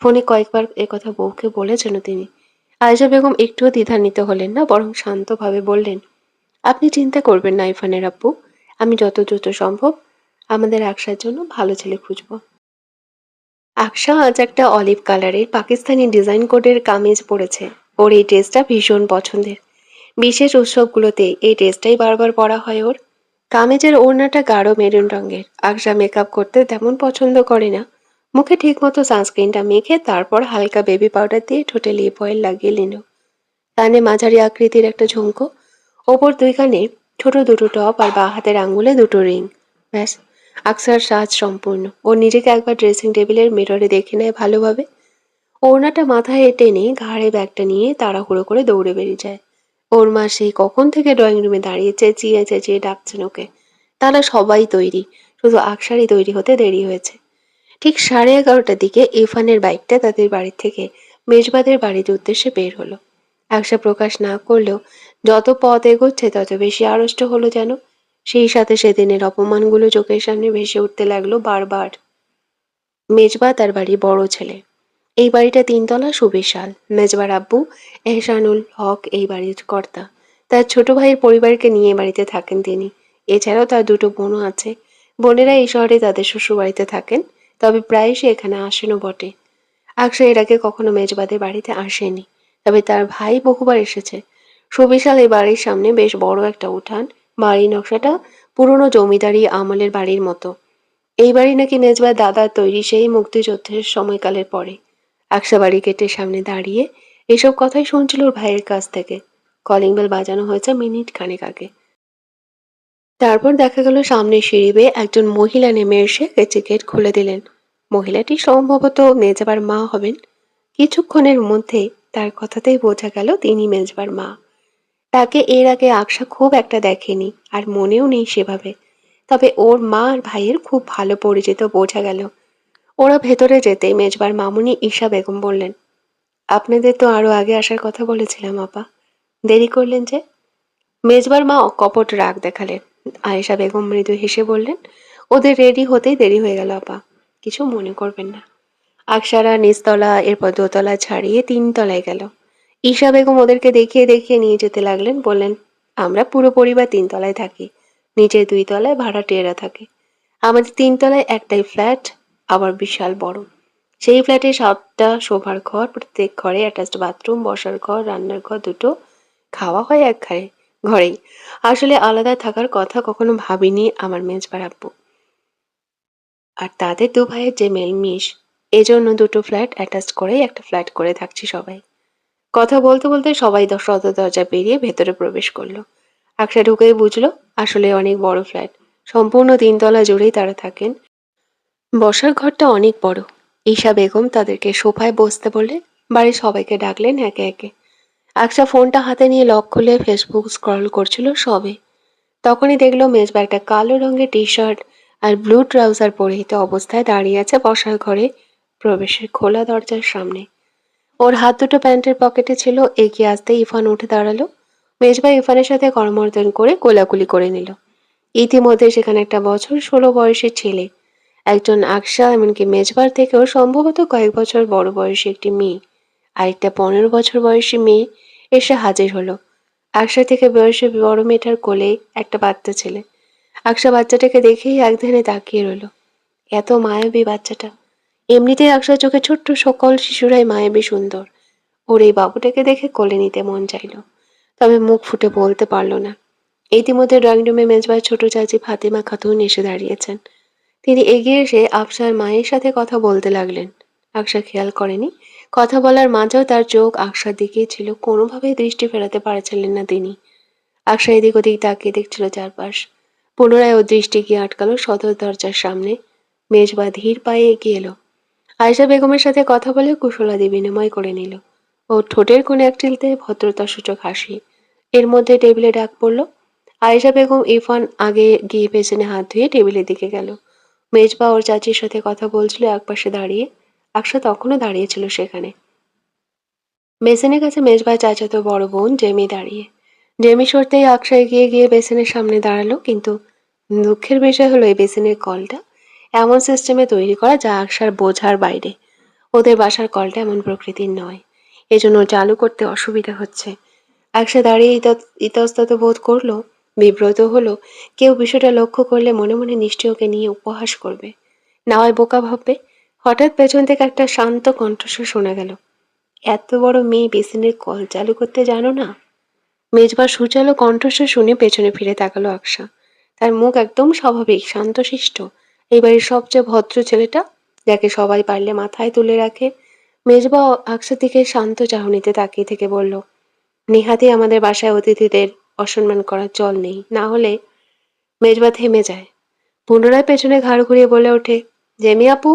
ফোনে কয়েকবার একথা বউকে বলেছেন তিনি। আয়েশা বেগম একটুও দ্বিধান্বিত হলেন না, বরং শান্তভাবে বললেন, আপনি চিন্তা করবেন না ইরফানের আব্বু। আমি যত দ্রুত সম্ভব আমাদের আকশার জন্য ভালো ছেলে খুঁজব। আকশা আজ একটা অলিভ কালারের পাকিস্তানি ডিজাইন কোডের কামিজ পরেছে। ওর এই ড্রেসটা ভীষণ পছন্দের। বিশেষ উৎসবগুলোতে এই ড্রেসটাই বারবার পরা হয় ওর। কামিজের ওড়নাটা গাঢ় মেরুন রঙের। আকশা মেকআপ করতে তেমন পছন্দ করে না। মুখে ঠিকমতো সানস্ক্রিনটা মেখে তারপর হালকা বেবি পাউডার দিয়ে ঠোঁটে লিপ অয়েল লাগিয়ে নিল। কানে মাঝারি আকৃতির একটা ঝুমকো, ওপর 2 কানে ছোট দুটো টপ আর বাঁ হাতের আঙ্গুলে দুটো রিং। ব্যাস, আকসার সাজ সম্পূর্ণ। ও নিজেকে একবার ড্রেসিং টেবিলের মিররে দেখে নেয় ভালোভাবে। ওড়নাটা মাথায় টেনে ঘাড়ে ব্যাগটা নিয়ে তাড়াহুড়ো করে দৌড়ে বেরিয়ে যায়। ওর মা সেই কখন থেকে ড্রয়িং রুমে দাঁড়িয়ে চেঁচিয়ে চেঁচিয়ে ডাকছেন ওকে। তারা সবাই তৈরি, শুধু আকসারই তৈরি হতে দেরি হয়েছে। ঠিক 11:30টার দিকে ইরফানের বাইকটা তাদের বাড়ি থেকে মেজবাদের বাড়ির উদ্দেশ্যে বের হলো। আকশা প্রকাশ না করলেও যত পথ এগোচ্ছে তত বেশি আড়ষ্ট হলো যেন। সেই সাথে সেদিনের অপমানগুলো চোখের সামনে ভেসে উঠতে লাগলো বারবার। মেজবা তার বাড়ির বড় ছেলে। এই বাড়িটা 3 তলা, সুবিশাল। মেজবার আব্বু এহসানুল হক এই বাড়ির কর্তা। তার ছোট ভাইয়ের পরিবারকে নিয়ে বাড়িতে থাকেন তিনি। এছাড়াও তার দুটো বোনও আছে। বোনেরা এই শহরে তাদের শ্বশুর বাড়িতে থাকেন, তবে প্রায়শই এখানে আসেনও বটে। আকশা এর আগে কখনো মেজবাদের বাড়িতে আসেনি, তবে তার ভাই বহুবার এসেছে। সুবিশাল এই বাড়ির সামনে বেশ বড় একটা উঠান। বাড়ির নকশাটা পুরনো জমিদারি আমলের বাড়ির মতো। এই বাড়ি নাকি মেজবার দাদার তৈরি সেই মুক্তিযুদ্ধের সময়কালের পরে। আকশা বাড়ি গেটের সামনে দাঁড়িয়ে এসব কথাই শুনছিল ওর ভাইয়ের কাছ থেকে। কলিং বেল বাজানো হয়েছে মিনিট খানেক আগে। তারপর দেখা গেল সামনের সিঁড়ি বেয়ে একজন মহিলা নেমে এসে গেট খুলে দিলেন। মহিলাটি সম্ভবত মেজবার মা হবেন। কিছুক্ষণের মধ্যে তার কথাতেই বোঝা গেল তিনি মেজবার মা। তাকে এর আগে আকশা খুব একটা দেখেনি, আর মনেও নেই সেভাবে। তবে ওর মা আর ভাইয়ের খুব ভালো পরিচিত বোঝা গেল। ওরা ভেতরে যেতেই মেজবার মামুনি ঈশা বেগম বললেন, আপনাদের তো আরো আগে আসার কথা বলেছিলাম আপা, দেরি করলেন যে। মেজবার মা অকপট রাগ দেখালেন। আয়েশা বেগম মৃদু হেসে বললেন, ওদের রেডি হতেই দেরি হয়ে গেল আপা, কিছু মনে করবেন না। আকসারা নিচতলা, এরপর দোতলা ছাড়িয়ে 3 তলায় গেল। ঈশা বেগম ওদেরকে দেখিয়ে দেখিয়ে নিয়ে যেতে লাগলেন। বললেন, আমরা পুরো পরিবার 3 তলায় থাকি। নিচের 2 তলায় ভাড়াটিয়েরা থাকে। আমাদের 3 তলায় একটাই ফ্ল্যাট, আবার বিশাল বড়। সেই ফ্ল্যাটে 7টা শোবার ঘর, প্রত্যেক ঘরে অ্যাটাচড বাথরুম, বসার ঘর, রান্নার ঘর দুটো। খাওয়া হয় এক ঘরেই। আসলে আলাদা থাকার কথা কখনো ভাবিনি আমার মেজবার আব্বু। আর তাদের 2 ভাইয়ের যে মেলমিশ, এজন্য দুটো ফ্ল্যাট অ্যাটাচ করেই একটা ফ্ল্যাট করে থাকছি সবাই। কথা বলতে বলতে সবাই সদর দরজা পেরিয়ে ভেতরে প্রবেশ করলো। আকশা ঢুকেই বুঝলো আসলে অনেক বড় ফ্ল্যাট। সম্পূর্ণ 3 তলা জুড়েই তারা থাকেন। বসার ঘরটা অনেক বড়। ঈশা বেগম তাদেরকে সোফায় বসতে বললে, বাড়ির সবাইকে ডাকলেন একে একে। আকশা ফোনটা হাতে নিয়ে লক খুলে ফেসবুক স্ক্রল করছিল সবে। তখনই দেখলো মেজবা একটা কালো রঙের টি শার্ট আর ব্লু ট্রাউজার পরিহিত অবস্থায় দাঁড়িয়ে আছে বসার ঘরে প্রবেশের খোলা দরজার সামনে। ওর হাত দুটো প্যান্টের পকেটে ছিল। এগিয়ে আসতে ইরফান উঠে দাঁড়ালো। মেজবা ইরফানের সাথে করমর্দন করে কোলাকুলি করে নিল। ইতিমধ্যে সেখানে একটা বছর 16 বয়সের ছেলে, একজন আকশা, এমনকি মেজবার থেকেও সম্ভবত কয়েক বছর বড় বয়সী একটি মেয়ে, আরেকটা 15 বছর বয়সী মেয়ে এসে হাজির হলো। আকশা থেকে বয়সে বড় মেয়েটার কোলে একটা বাচ্চা ছেলে। আকশা বাচ্চাটাকে দেখেই একধানে তাকিয়ে রইল। এত মায়াবী বাচ্চাটা। এমনিতেই আকশার চোখে ছোট্ট সকল শিশুরাই মায়াবী সুন্দর। ওর এই বাবুটাকে দেখে কোলে নিতে মন চাইল, তবে মুখ ফুটে বলতে পারল না। ইতিমধ্যে ড্রয়িং রুমে মেজবার ছোট চাচি ফাতেমা খাতুন এসে দাঁড়িয়েছেন। তিনি এগিয়ে এসে আকশার মায়ের সাথে কথা বলতে লাগলেন। আকশা খেয়াল করেনি, কথা বলার মাঝেও তার চোখ আকশার দিকেই ছিল। কোনোভাবেই দৃষ্টি ফেরাতে পারছিলেন না তিনি। আকশা এদিক ওদিক তাকিয়ে দেখছিল চারপাশ। পুনরায় ওর দৃষ্টি গিয়ে আটকালো সদর দরজার সামনে। মেজবা ধীর পায়ে এগিয়ে এলো। আয়েশা বেগমের সাথে কথা বলে কুশলাদি বিনিময় করে নিল। ওর ঠোঁটের কোণে এক চিলতে ভদ্রতাসূচক হাসি। এর মধ্যে টেবিলে ডাক পড়ল। আয়েশা বেগম ইরফান আগে গিয়ে পেছনে হাত ধুয়ে টেবিলের দিকে গেল। মেজবা ওর চাচির সাথে কথা বলছিল একপাশে দাঁড়িয়ে। আকশা তখনও দাঁড়িয়েছিল সেখানে। বেসিনের কাছে মেজবার চাচাতো বড় বোন জেমি দাঁড়িয়ে। জেমি সরতেই আকশা এগিয়ে গিয়ে বেসিনের সামনে দাঁড়ালো, কিন্তু দুঃখের বিষয় হলো এই বেসিনের কলটা এমন সিস্টেমে তৈরি করা যা আকশার বোঝার বাইরে। ওদের বাসার কলটা এমন প্রকৃতির নয়, এজন্য চালু করতে অসুবিধা হচ্ছে। আকশা দাঁড়িয়ে ইতস্তত বোধ করলো, বিব্রত হলো। কেউ বিষয়টা লক্ষ্য করলে মনে মনে নিশ্চয়ই ওকে নিয়ে উপহাস করবে, না হয় বোকা ভাববে। হঠাৎ পেছন থেকে একটা শান্ত কণ্ঠস্বর শোনা গেল, এত বড় মেয়ে বেসিনের কল চালু করতে জানো না? মেজবার সুচালো কণ্ঠস্বর শুনে পেছনে ফিরে তাকালো আকশা। তার মুখ একদম স্বাভাবিক, শান্তশিষ্ট। এই বাড়ির সবচেয়ে ভদ্র ছেলেটা, যাকে সবাই পারলে মাথায় তুলে রাখে। মেজবা আকশার দিকে শান্ত চাহনিতে তাকিয়ে থেকে বলল, নেহাতি আমাদের বাসায় অতিথিদের অসম্মান করার চল নেই, না হলে। মেজবা থেমে যায়। পুনরায় পেছনে ঘাড় ঘুরিয়ে বলে ওঠে, জেমি আপু,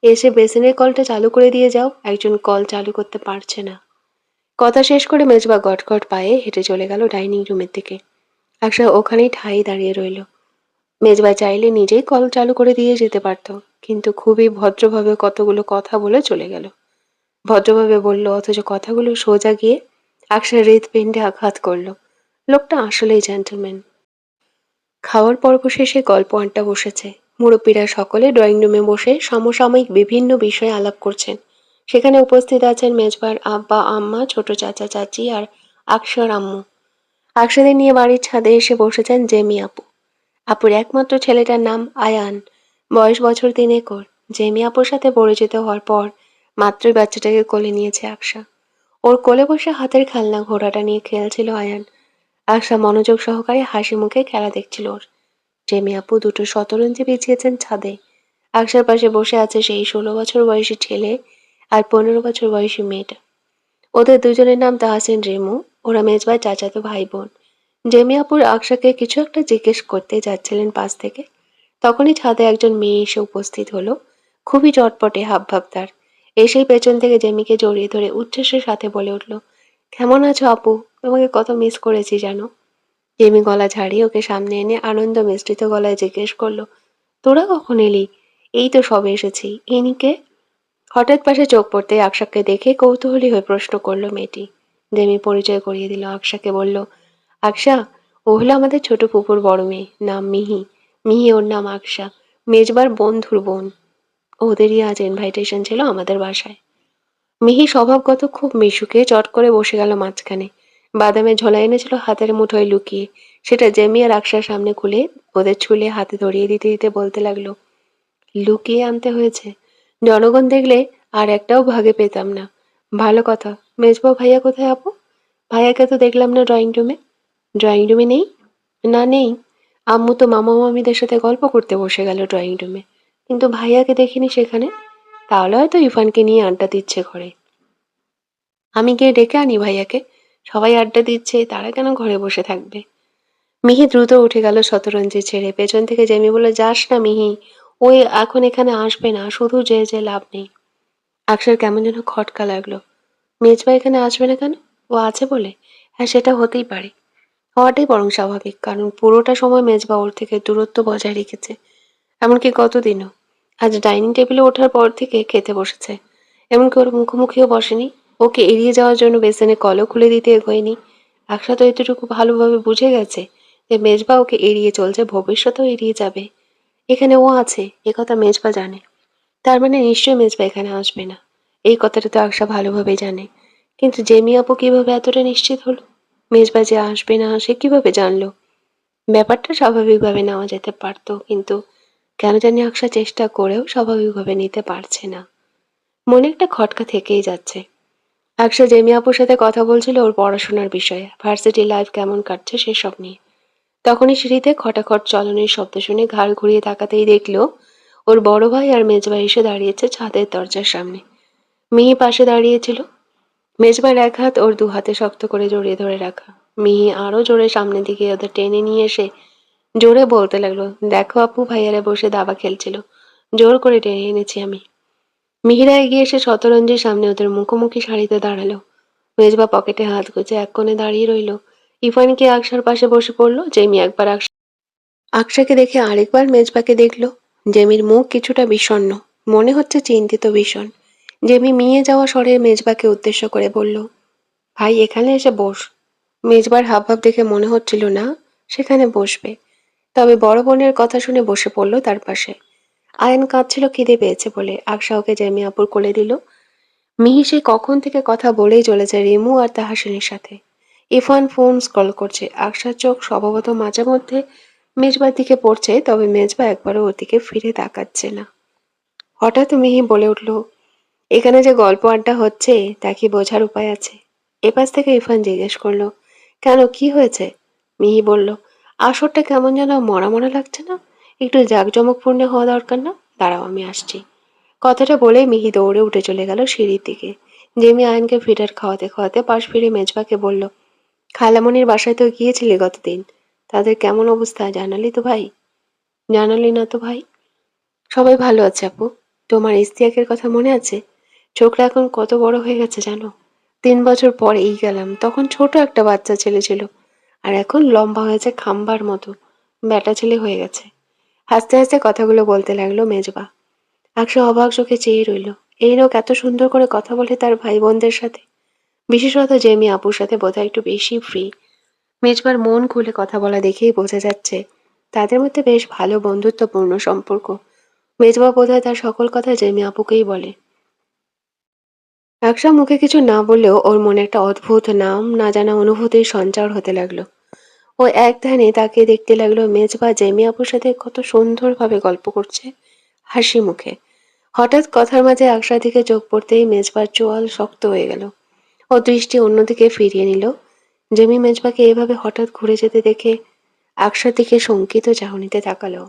এসে বেসিনের কলটা চালু করে দিয়ে যাও, একজন কল চালু করতে পারছে না। কথা শেষ করে মেজবা গটগট পায়ে হেঁটে চলে গেল ডাইনিং রুমের দিকে। আকশা ওখানেই ঠাই দাঁড়িয়ে রইল। মেজবা চাইলে নিজেই কল চালু করে দিয়ে যেতে পারত, কিন্তু খুবই ভদ্রভাবে কতগুলো কথা বলে চলে গেল। ভদ্রভাবে বলল, অথচ কথাগুলো সোজা গিয়ে আকশার হৃৎপিণ্ডে আঘাত করল। লোকটা আসলেই জেন্টলম্যান। খাওয়ার পর্ব শেষে গল্প আড্ডা বসেছে। মুরব্বীরা সকলে ড্রয়িং রুমে বসে সমসাময়িক বিভিন্ন বিষয়ে আলাপ করছেন। সেখানে উপস্থিত আছেন মেজবার আব্বা আম্মা, ছোট চাচা চাচি আর আকশার আম্মু। আকশাদের নিয়ে বাড়ির ছাদে এসে বসেছেন জেমি আপু। আপুর একমাত্র ছেলেটার নাম আয়ান, বয়স বছর 3 ওর। জেমি আপুর সাথে পরিচিত হওয়ার পর মাত্রই বাচ্চাটাকে কোলে নিয়েছে আকশা। ওর কোলে বসে হাতের খেলনা ঘোড়াটা নিয়ে খেলছিল আয়ান। আকশা মনোযোগ সহকারে হাসি মুখে খেলা দেখছিল ওর। জেমি আপু দুটো শতরঞ্জি বিছিয়েছেন ছাদে। আকশার পাশে বসে আছে সেই 16 বছর বয়সী ছেলে আর 15 বছর বয়সী মেয়েটা। ওদের দুজনের নাম তাহসিন রেমু। ওরা মেজবার চাচাতো ভাই বোন। জেমি আপুর আকশাকে কিছু একটা জিজ্ঞেস করতে যাচ্ছিলেন পাশ থেকে, তখনই ছাদে একজন মেয়ে এসে উপস্থিত হলো। খুবই চটপটে হাবভাব তার। এসেই পেছন থেকে জেমিকে জড়িয়ে ধরে উচ্ছ্বাসের সাথে বলে উঠল, কেমন আছো আপু? তোমাকে কত মিস করেছি জানো। জেমি গলা ঝাড়িয়ে ওকে সামনে এনে আনন্দ মিশ্রিত গলায় জিজ্ঞেস করলো, তোরা কখন এলি? এই তো সবে এসেছি। ইনিকে? হঠাৎ পাশে চোখ পড়তে আকশাকে দেখে কৌতূহলী হয়ে প্রশ্ন করলো মেয়েটি। জেমি পরিচয় করিয়ে দিল আকশাকে, বলল, আকশা, ও হলো আমাদের ছোট ফুপুর বড় মেয়ে, নাম মিহি। মিহি ওর নাম আকশা, মেজবার বন্ধুর বোন। ওদেরই আজ ইনভাইটেশন ছিল আমাদের বাসায়। মিহি স্বভাবগত খুব মিশুকে চট করে বসে গেল মাঝখানে। বাদামের ঝোলা এনেছিল হাতের মুঠোয় লুকিয়ে, সেটা জেমি আর আকশার সামনে খুলে ওদের ছুলে হাতে ধরিয়ে দিতে দিতে বলতে লাগলো, লুকিয়ে আনতে হয়েছে, জনগণ দেখলে আর একটাও ভাগে পেতাম না। ভালো কথা। মেজবা ভাইয়া কোথায় আপু? ভাইয়াকে তো দেখলাম না ড্রয়িং রুমে। ড্রয়িং রুমে নেই? না, নেই। আম্মু তো মামা মামিদের সাথে গল্প করতে বসে গেল ড্রয়িং রুমে, কিন্তু ভাইয়াকে দেখিনি সেখানে। তাহলে হয়তো ইরফানকে নিয়ে আড্ডা দিচ্ছে ঘরে। আমি গিয়ে ডেকে আনি ভাইয়াকে। সবাই আড্ডা দিচ্ছে, তারা কেন ঘরে বসে থাকবে? মিহি দ্রুত উঠে গেল শতরঞ্জি ছেড়ে। পেছন থেকে জেমি বলল, যাস না মিহি, ওই এখন এখানে আসবে না, শুধু যে যে লাভ নেই। আকসার কেমন যেন খটকা লাগলো। মেজবা এখানে আসবে না কেন? ও আছে বলে? হ্যাঁ, সেটা হতেই পারে। হওয়াটাই বরং স্বাভাবিক, কারণ পুরোটা সময় মেজবা ওর থেকে দূরত্ব বজায় রেখেছে। এমনকি গতদিনও। আজ ডাইনিং টেবিলে ওঠার পর থেকে খেতে বসেছে। এমনকি ওর মুখোমুখিও বসেনি। ওকে এড়িয়ে যাওয়ার জন্য বেসিনে কলও খুলে দিতে এগোয়নি। আকশা তো এতটুকু ভালোভাবে বুঝে গেছে যে মেজবা ওকে এড়িয়ে চলছে, ভবিষ্যতেও এড়িয়ে যাবে। এখানে ও আছে, একথা মেজবা জানে। তার মানে নিশ্চয়ই মেজবা এখানে আসবে না। এই কথাটা তো আকশা ভালোভাবেই জানে। কিন্তু জেমি আপু কিভাবে এতটা নিশ্চিত হলো? মেজবা যে আসবে না সে কিভাবে জানলো? ব্যাপারটা স্বাভাবিকভাবে নেওয়া যেতে পারত, কিন্তু কেন জানি আকশা চেষ্টা করেও স্বাভাবিকভাবে নিতে পারছে না। মনে একটা খটকা থেকেই যাচ্ছে। আকশা জেমি আপুর সাথে কথা বলছিল ওর পড়াশোনার বিষয়ে, ভার্সিটি লাইফ কেমন কাটছে সেসব নিয়ে। তখনই সিঁড়িতে খটাখট চলনের শব্দ শুনে ঘাড় ঘুরিয়ে তাকাতেই দেখলো ওর বড় ভাই আর মেজভাই এসে দাঁড়িয়েছে ছাদের দরজার সামনে। মিহি পাশে দাঁড়িয়েছিল, মেজবার এক হাত ওর দু হাতে শক্ত করে জড়িয়ে ধরে রাখা। মিহি আরো জোরে সামনের দিকে ওদের টেনে নিয়ে এসে জোরে বলতে লাগলো, দেখো আপু, ভাইয়ারা বসে দাবা খেলছিল, জোর করে টেনে এনেছি আমি। মিহিরা এগিয়ে এসে শতরঞ্জির সামনে ওদের মুখোমুখি সারিতে দাঁড়ালো। মেজবা পকেটে হাত গুজে এক কোণে দাঁড়িয়ে রইল। ইফানকে আকসার পাশে বসে পড়লো। জেমি একবার আকসাকে দেখে আরেকবার মেজবাকে দেখল। জেমির মুখ কিছুটা বিষণ্ণ, মনে হচ্ছে চিন্তিত ভীষণ। জেমি মিয়ে যাওয়া স্বরে মেজবাকে উদ্দেশ্য করে বলল, ভাই এখানে এসে বস। মেজবার হাবভাব দেখে মনে হচ্ছিল না সেখানে বসবে, তবে বড় বোনের কথা শুনে বসে পড়ল তার পাশে। আয়ান কাঁদছিল খিদে পেয়েছে বলে। আকসা ওকে জেমি আপুর কোলে দিল। মিহি সে কখন থেকে কথা বলেই চলেছে রিমু আর তাহাসিনের সাথে। ইরফান ফোন স্ক্রল করছে। আকসার চোখ স্বভাবত মাঝে মধ্যে মেজবার দিকে পড়ছে, তবে মেজবা একবারও ওর দিকে ফিরে তাকাচ্ছে না। হঠাৎ মিহি বলে উঠল, এখানে যে গল্প আড্ডা হচ্ছে তা কি বোঝার উপায় আছে? এপাশ থেকে ইরফান জিজ্ঞেস করলো, কেন, কি হয়েছে? মিহি বলল, আসরটা কেমন যেন মরা মরা লাগছে না? একটু জাঁকজমকপূর্ণ হওয়া দরকার না? দাঁড়াও, আমি আসছি। কথাটা বলে মিহি দৌড়ে উঠে চলে গেল সিঁড়ির দিকে। জেমি আয়নকে ফিডার খাওয়াতে খাওয়াতে পাশ ফিরে মেজবাকে বলল, খালামণির বাসায় তো গিয়েছিলি গতদিন, তাদের কেমন অবস্থা জানালি তো ভাই? জানালি না তো ভাই। সবাই ভালো আছে আপু। তোমার ইস্তিয়াকের কথা মনে আছে? ছোকরা এখন কত বড় হয়ে গেছে জানো? 3 বছর পর এই গেলাম, তখন ছোট একটা বাচ্চা ছেলে ছিল, আর এখন লম্বা হয়েছে খাম্বার মতো, বেটা ছেলে হয়ে গেছে। হাসতে হাসতে কথাগুলো বলতে লাগলো মেজবা। আকশা অবাক চোখে চেয়ে রইল। এই লোক এত সুন্দর করে কথা বলে তার ভাই বোনদের সাথে, বিশেষত জেমি আপুর সাথে বোধহয় একটু বেশি ফ্রি। মেজবার মন খুলে কথা বলা দেখেই বোঝা যাচ্ছে তাদের মধ্যে বেশ ভালো বন্ধুত্বপূর্ণ সম্পর্ক। মেজবা বোধহয় তার সকল কথা জেমি আপুকেই বলে। আকশা মুখে কিছু না বললেও ওর মনে একটা অদ্ভুত নাম না জানা অনুভূতির সঞ্চার হতে লাগলো। ও এক ধ্যানে তাকে দেখতে লাগলো মেজবা জেমি আপুর সাথে কত সুন্দরভাবে গল্প করছে হাসি মুখে। হঠাৎ কথার মাঝে আকশার দিকে চোখ পড়তেই মেজবার চোয়াল শক্ত হয়ে গেল। ও দৃষ্টি অন্যদিকে ফিরিয়ে নিল। জেমি মেজবাকে এভাবে হঠাৎ ঘুরে যেতে দেখে আকশার দিকে শঙ্কিত চাহনিতে তাকালো।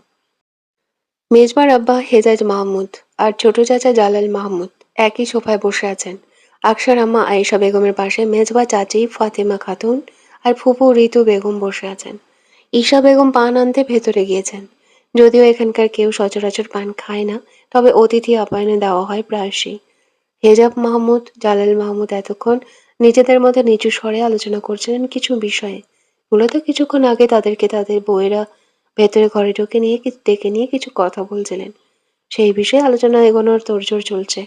মেজবার আব্বা হেজাজ মাহমুদ আর ছোট চাচা জালাল মাহমুদ একই সোফায় বসে আছেন। আকশার আম্মা আয়েশা বেগমের পাশে মেজবা চাচি ফাতেমা খাতুন আর ফুপু ঋতু বেগম বসে আছেন। ঈশা বেগম পান আনতে ভেতরে গিয়েছেন। যদিও এখানকার কেউ সচরাচর পান খায় না, তবে অতিথি আপ্যায়নে দেওয়া হয় প্রায়শই। হেজাব মাহমুদ, জালাল মাহমুদ এতক্ষণ নিজেদের মধ্যে নিচু স্বরে আলোচনা করছিলেন কিছু বিষয়ে। মূলত কিছুক্ষণ আগে তাদেরকে তাদের বউয়েরা ভেতরে ঘরে ডেকে নিয়ে কিছু কথা বলছিলেন। সেই বিষয়ে আলোচনা এগোনোর তোড়জোড় চলছে।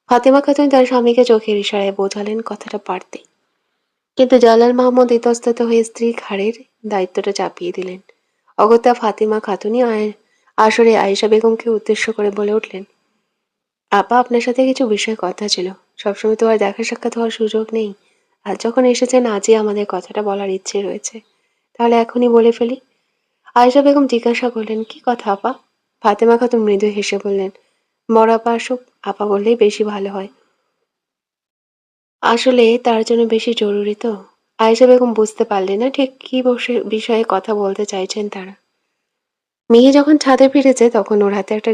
ফাতেমা খাতুন তার স্বামীকে চোখের ইশারায় বোঝালেন কথাটা পারতে, কিন্তু জালাল মাহমুদ ইতস্তত হয়ে স্ত্রী ঘাড়ের দায়িত্বটা চাপিয়ে দিলেন। অগত্যা ফাতেমা খাতুনই আসরে আয়েশা বেগমকে উদ্দেশ্য করে বলে উঠলেন, আপা, আপনার সাথে কিছু বিষয়ে কথা ছিল। সবসময় তো আর দেখা সাক্ষাৎ হওয়ার সুযোগ নেই। আজ যখন এসেছেন, আজই আমাদের কথাটা বলার ইচ্ছে রয়েছে। তাহলে এখনই বলে ফেলি। আয়েশা বেগম জিজ্ঞাসা করলেন, কি কথা আপা? ফাতেমা খাতুন মৃদু হেসে বললেন, বড় আপা আসুক, আপা বললেই বেশি ভালো হয়। আসলে তার জন্য বেশি জরুরি তো। আয়েশা বেগম বুঝতে পারলেন না ঠিক কি বিষয়ে কথা বলতে চাইছেন তারা। মিহি যখন ছাদে ফিরেছে তখন ওর হাতে একটা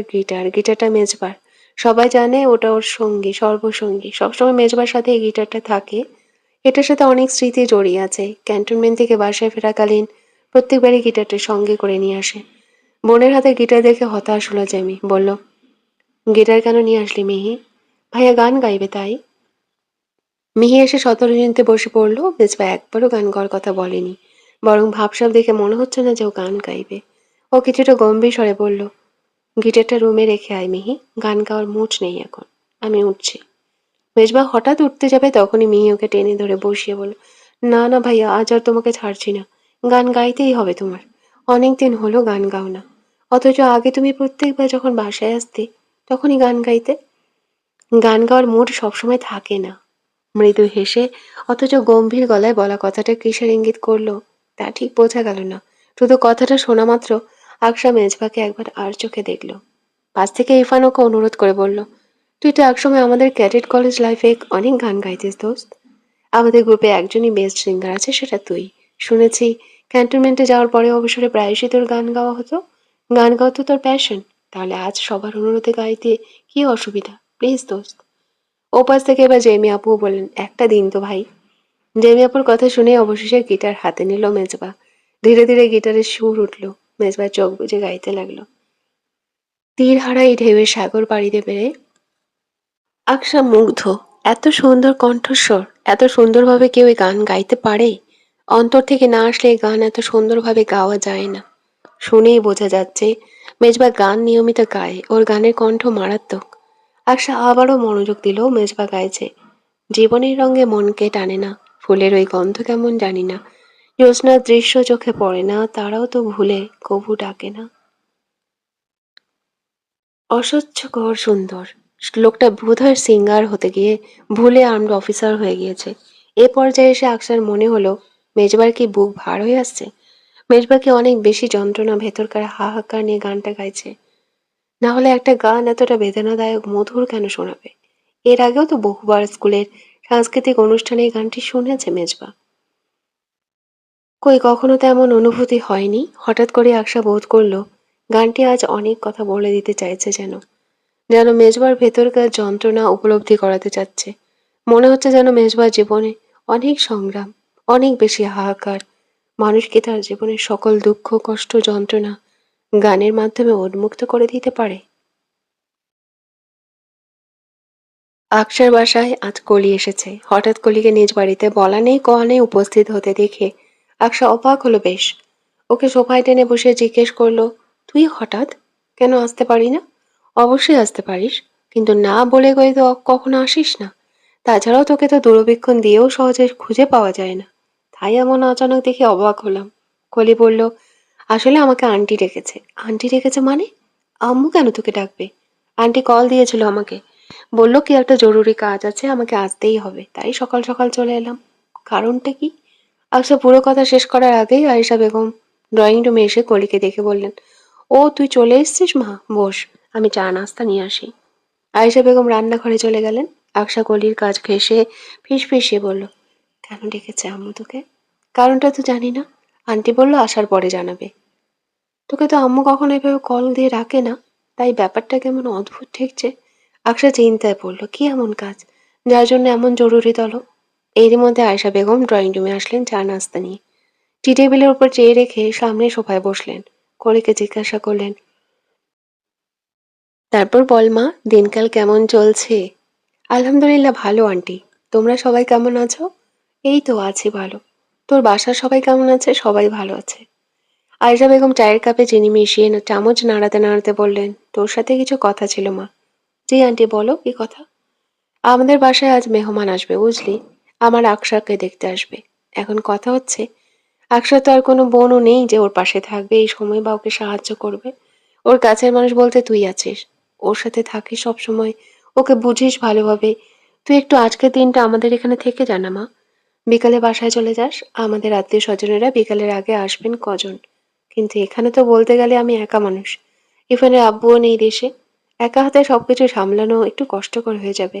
গিটারটা মেজবার। সবাই জানে ওটা ওর সঙ্গী, সর্বসঙ্গী। সবসময় মেজবার সাথে এই গিটারটা থাকে। এটার সাথে অনেক স্মৃতি জড়িয়ে আছে। ক্যান্টনমেন্ট থেকে বাসায় ফেরাকালীন প্রত্যেকবারই গিটারটা সঙ্গে করে নিয়ে আসে। বোনের হাতে গিটার দেখে হতাশ হলো জেমি। বলল, গিটার কেন নিয়ে আসলি মিহি? ভাইয়া গান গাইবে তাই। মিহি এসে শতরঞ্জিতে বসে পড়ল। মেজবা একবারও গান গাওয়ার কথা বলেনি, বরং ভাবসাব দেখে মনে হচ্ছে না যে ও গান গাইবে। ও কিছুটা গম্ভীর স্বরে বলল, গিটারটা রুমে রেখে আয় মিহি, গান গাওয়ার মুড নেই এখন, আমি উঠছি। মেজবা হঠাৎ উঠতে যাবে তখনই মিহি ওকে টেনে ধরে বসিয়ে বলল, না না ভাইয়া, আজ আর তোমাকে ছাড়ছি না। গান গাইতেই হবে তোমার। অনেকদিন হলো গান গাও না। অথচ আগে তুমি প্রত্যেকবার যখন বাসায় আসতে তখনই গান গাইতে। গান গাওয়ার মুড সবসময় থাকে না। মৃদু হেসে অথচ গম্ভীর গলায় বলা কথাটা কিসের ইঙ্গিত করলো তা ঠিক বোঝা গেল না। শুধু কথাটা শোনা মাত্র আকশা মেজবাকে একবার আর চোখে দেখল। পাশ থেকে ইরফান ওকে অনুরোধ করে বলল, তুই তো একসময় আমাদের ক্যাডেট কলেজ লাইফে অনেক গান গাইতিস দোস্ত। আমাদের গ্রুপে একজনই বেস্ট সিঙ্গার আছে, সেটা তুই। শুনেছি ক্যান্টনমেন্টে যাওয়ার পরে অবসরে প্রায়শই তোর গান গাওয়া হতো। গান গাওয়া তো তোর প্যাশন, তাহলে আজ সবার অনুরোধে গাইতে কি অসুবিধা? প্লিজ দোস্ত। ওপাশ থেকে এবার জেমি আপুও বললেন, একটা দিন তো ভাই। জেমি আপুর কথা শুনে অবশেষে গিটার হাতে নিল মেজবা। ধীরে ধীরে গিটারের সুর উঠল। মেজবা চোখ বুজে গাইতে লাগলো, তীর হারাই ঢেউয়ের সাগর পাড়ি দেবে। আকশা মুগ্ধ। এত সুন্দর কণ্ঠস্বর, এত সুন্দরভাবে কেউ এই গান গাইতে পারে? অন্তর থেকে না আসলে এই গান এত সুন্দরভাবে গাওয়া যায় না। শুনেই বোঝা যাচ্ছে মেজবা গান নিয়মিত গায়, ওর গানের কণ্ঠ মারাত্মক। আকশা আবারও মনোযোগ দিল। মেজবা গাইছে, জীবনের রঙে মনকে টানে না, ফুলের ওই গন্ধ কেমন জানি না, জ্যোৎস্নার দৃশ্য চোখে পড়ে না, তারাও তো ভুলে কবু ডাকে না। অসহ্যকর সুন্দর। লোকটা বোধহয় সিঙ্গার হতে গিয়ে ভুলে আর্মড অফিসার হয়ে গিয়েছে। এ পর্যায়ে এসে আকসার মনে হলো মেজবার কি বুক ভার হয়ে আসছে। মেজবা কি অনেক বেশি যন্ত্রণা ভেতরকার হাহাকার নিয়ে গানটা গাইছে? না হলে একটা গান এতটা বেদনাদায়ক মধুর কেন শোনাবে? এর আগেও তো বহুবার স্কুলের সাংস্কৃতিক অনুষ্ঠানে এই গানটি শুনেছে মেজবা। কই কখনো তেমন অনুভূতি হয়নি। হঠাৎ করে আকশা বোধ করলো গানটি আজ অনেক কথা বলে দিতে চাইছে, যেন যেন মেজবার ভেতরকার যন্ত্রণা উপলব্ধি করাতে চাচ্ছে। মনে হচ্ছে যেন মেজবার জীবনে অনেক সংগ্রাম, অনেক বেশি হাহাকার। মানুষ কি তার জীবনের সকল দুঃখ কষ্ট যন্ত্রণা গানের মাধ্যমে উন্মুক্ত করে দিতে পারে? আকশার বাসায় আজ কলি এসেছে। হঠাৎ কলিকে নিজ বাড়িতে বলা নেই কওয়া নেই উপস্থিত হতে দেখে আকশা অবাক হলো বেশ। ওকে সোফায় টেনে বসে জিজ্ঞেস করলো, তুই হঠাৎ? কেন আসতে পারি না? অবশ্যই আসতে পারিস, কিন্তু না বলে কই তো কখনো আসিস না। তাছাড়াও তোকে তো দূরবীক্ষণ দিয়েও সহজে খুঁজে পাওয়া যায় না। তাই এমন অচানক দেখে অবাক হলাম। কলি বলল, আসলে আমাকে আন্টি ডেকেছে। আন্টি ডেকেছে মানে? আম্মু কেন তোকে ডাকবে? আন্টি কল দিয়েছিল আমাকে, বলল কি একটা জরুরি কাজ আছে, আমাকে আসতেই হবে, তাই সকাল সকাল চলে এলাম। কারণটা কি? আকশা পুরো কথা শেষ করার আগেই আয়েশা বেগম ড্রয়িং রুমে এসে কলিকে দেখে বললেন, ও তুই চলে এসেছিস মা, বস, আমি চা নাস্তা নিয়ে আসি। আয়েশা বেগম রান্নাঘরে চলে গেলেন। আকশা কলির কাজ ঘেঁষে ফিসফিসিয়ে বলল, কেন ডেকেছে আম্মু তোকে? কারণটা তো জানি না, আন্টি বলল আসার পরে জানাবে। তোকে তো আম্মু কখনো এভাবে কল দিয়ে রাখে না, তাই ব্যাপারটা কেমন অদ্ভুত ঠেকছে। আকশা চিন্তায় পড়ল, কি এমন কাজ যার জন্য এমন জরুরি তলব। এরই মধ্যে আয়েশা বেগম ড্রয়িং রুমে আসলেন চা নাস্তা নিয়ে। টি টেবিলের উপর চেয়ে রেখে সামনে সোফায় বসলেন। কলিকে জিজ্ঞাসা করলেন, তারপর বল মা, দিনকাল কেমন চলছে? আলহামদুলিল্লাহ ভালো আন্টি। তোমরা সবাই কেমন আছো? এই তো আছি ভালো। তোর বাসার সবাই কেমন আছে? সবাই ভালো আছে। আয়েশা বেগম চায়ের কাপে চিনি মিশিয়ে চামচ নাড়াতে নাড়াতে বললেন, তোর সাথে কিছু কথা ছিল মা। জি আন্টি বলো, কি কথা? আমাদের বাসায় আজ মেহমান আসবে বুঝলি, আমার আকশাকে দেখতে আসবে। এখন কথা হচ্ছে, আকশার তো আর কোনো বোনও নেই যে ওর পাশে থাকবে এই সময় বা ওকে সাহায্য করবে। ওর কাছের মানুষ বলতে তুই আছিস, ওর সাথে থাকিস সব সময়, ওকে বুঝিস ভালোভাবে। তুই একটু আজকের দিনটা আমাদের এখানে থেকে জানা মা। বিকালে বাসায় চলে যাস, আমাদের আত্মীয় স্বজনেরা বিকালের আগে আসবেন কজন। কিন্তু এখানে তো বলতে গেলে আমি একা মানুষ, ইরফানের আব্বুও নেই দেশে। একা হাতে সবকিছু সামলানো একটু কষ্টকর হয়ে যাবে।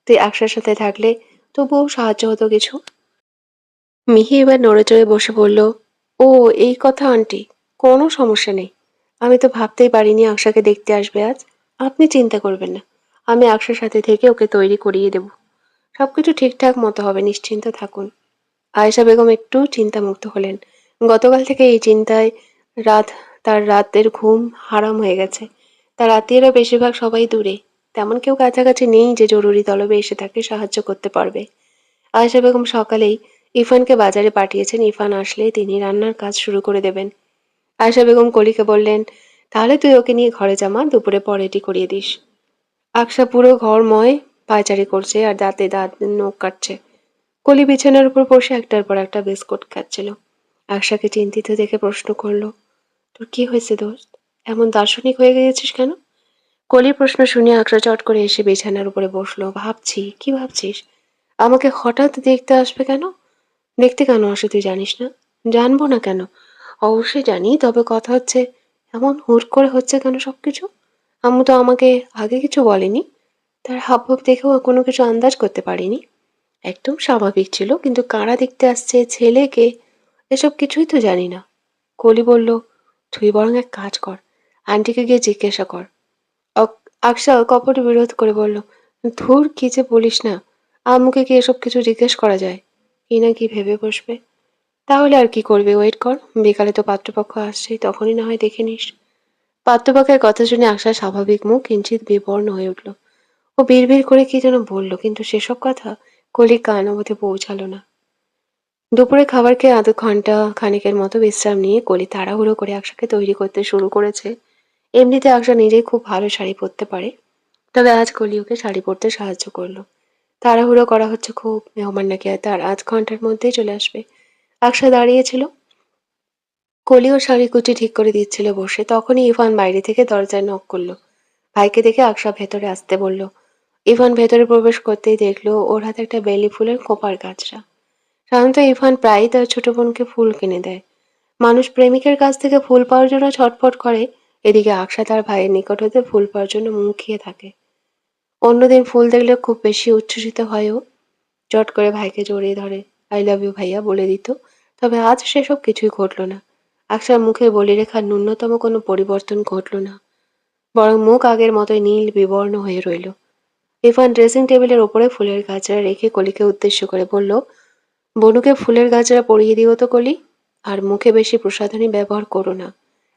তুই আকশার সাথে থাকলে তবুও সাহায্য হতো কিছু। মিহি এবার নড়ে চড়ে বসে বলল, ও এই কথা আন্টি, কোনো সমস্যা নেই। আমি তো ভাবতেই পারিনি আকশাকে দেখতে আসবে আজ। আপনি চিন্তা করবেন না, আমি আকশার সাথে থেকে ওকে তৈরি করিয়ে দেব। সবকিছু ঠিকঠাক মতো হবে, নিশ্চিন্ত থাকুন। আয়েশা বেগম একটু চিন্তামুক্ত হলেন। গতকাল থেকে এই চিন্তায় রাত তার রাতের ঘুম হারাম হয়ে গেছে। তার আত্মীয়রা বেশিরভাগ সবাই দূরে। তেমন কেউ কাছাকাছি নেই যে জরুরি তলবে এসে তাকে সাহায্য করতে পারবে। আয়েশা বেগম সকালেই ইরফানকে বাজারে পাঠিয়েছেন। ইরফান আসলে তিনি রান্নার কাজ শুরু করে দেবেন। আয়েশা বেগম কলিকে বললেন, তাহলে তুই ওকে নিয়ে ঘরে যা মা, দুপুরে পর এটি করিয়ে দিস। আকশা পুরো ঘরময় পায়চারি করছে আর দাঁতে দাঁত নখ কাটছে। কলি বিছানার উপর বসে একটার পর একটা বিস্কুট খাচ্ছিল। আকশাকে চিন্তিত দেখে প্রশ্ন করলো, তোর কি হয়েছে দোস্ত? এমন দার্শনিক হয়ে গিয়েছিস কেন? কলির প্রশ্ন শুনে আকশা চট করে এসে বিছানার উপরে বসলো। ভাবছি। কি ভাবছিস? আমাকে হঠাৎ দেখতে আসবে কেন? দেখতে কেন আসে তুই জানিস না? জানবো না কেন? অবশ্যই জানি, তবে কথা হচ্ছে এমন হুট করে হচ্ছে কেন সবকিছু? আম্মু তো আমাকে আগে কিছু বলেনি। তার হাবভাব দেখেও কোনো কিছু আন্দাজ করতে পারিনি। একদম স্বাভাবিক ছিল, কিন্তু কারা দেখতে আসছে, ছেলে কে, এসব কিছুই তো জানি না। কলি বলল, তুই বরং এক কাজ কর, আন্টিকে গিয়ে জিজ্ঞাসা কর। আকশা কপট বিরোধ করে বলল, ধুর কি যে বলিস না, আম্মুকে কি এসব কিছু জিজ্ঞেস করা যায়? কি না কি ভেবে বসবে। তাহলে আর কি করবে, ওয়েট কর, বিকালে তো পাত্রপক্ষ আসছে, তখনই না হয় দেখে নিস। পাত্রপক্ষের কথা শুনে আকশার স্বাভাবিক মুখ কিঞ্চিত বিবর্ণ হয়ে উঠল। ও বিড়বিড় করে কি যেন বলল, কিন্তু সেসব কথা কলির কান অবধি পৌঁছালো না। দুপুরে খাবার খেয়ে আধ ঘন্টা খানিকের মতো বিশ্রাম নিয়ে কলি তাড়াহুড়ো করে আকশাকে তৈরি করতে শুরু করেছে। এমনিতে আকশা নিজেই খুব ভালো শাড়ি পরতে পারে, তবে আজ কলি ওকে শাড়ি পরতে সাহায্য করলো। তাড়াহুড়ো করা হচ্ছে খুব, মেহমান নাকি আর তার আধ ঘন্টার মধ্যেই চলে আসবে। আকশা দাঁড়িয়েছিল, কলি ওর শাড়ি কুচি ঠিক করে দিচ্ছিল বসে, তখনই ইভান বাইরে থেকে দরজায় নক করলো। ভাইকে দেখে আকশা ভেতরে আসতে বলল। ইভান ভেতরে প্রবেশ করতেই দেখলো ওর হাতে একটা বেলি ফুলের খোঁপার গাছরা। সাধারণত ইরফান প্রায়ই তার ছোট বোনকে ফুল কিনে দেয়। মানুষ প্রেমিকের কাছ থেকে ফুল পাওয়ার জন্য ছটফট করে, এদিকে আকশা তার ভাইয়ের নিকট হতে ফুল পাওয়ার জন্য মুখিয়ে থাকে। অন্যদিন ফুল দেখলে খুব বেশি উচ্ছ্বসিত হয় ও, চট করে ভাইকে জড়িয়ে ধরে, আই লাভ ইউ ভাইয়া বলে দিত। তবে আজ সেসব কিছুই ঘটল না। আকশার মুখে বলিরেখার ন্যূনতম কোনো পরিবর্তন ঘটল না, বরং মুখ আগের মতোই নীল বিবর্ণ হয়ে রইল। ইরফান ড্রেসিং টেবিলের ওপরে ফুলের গাছরা রেখে কলিকে উদ্দেশ্য করে বলল, বনুকে ফুলের গাছরা পরিয়ে দিও তো কলি, আর মুখে বেশি প্রসাধনী ব্যবহার করো না।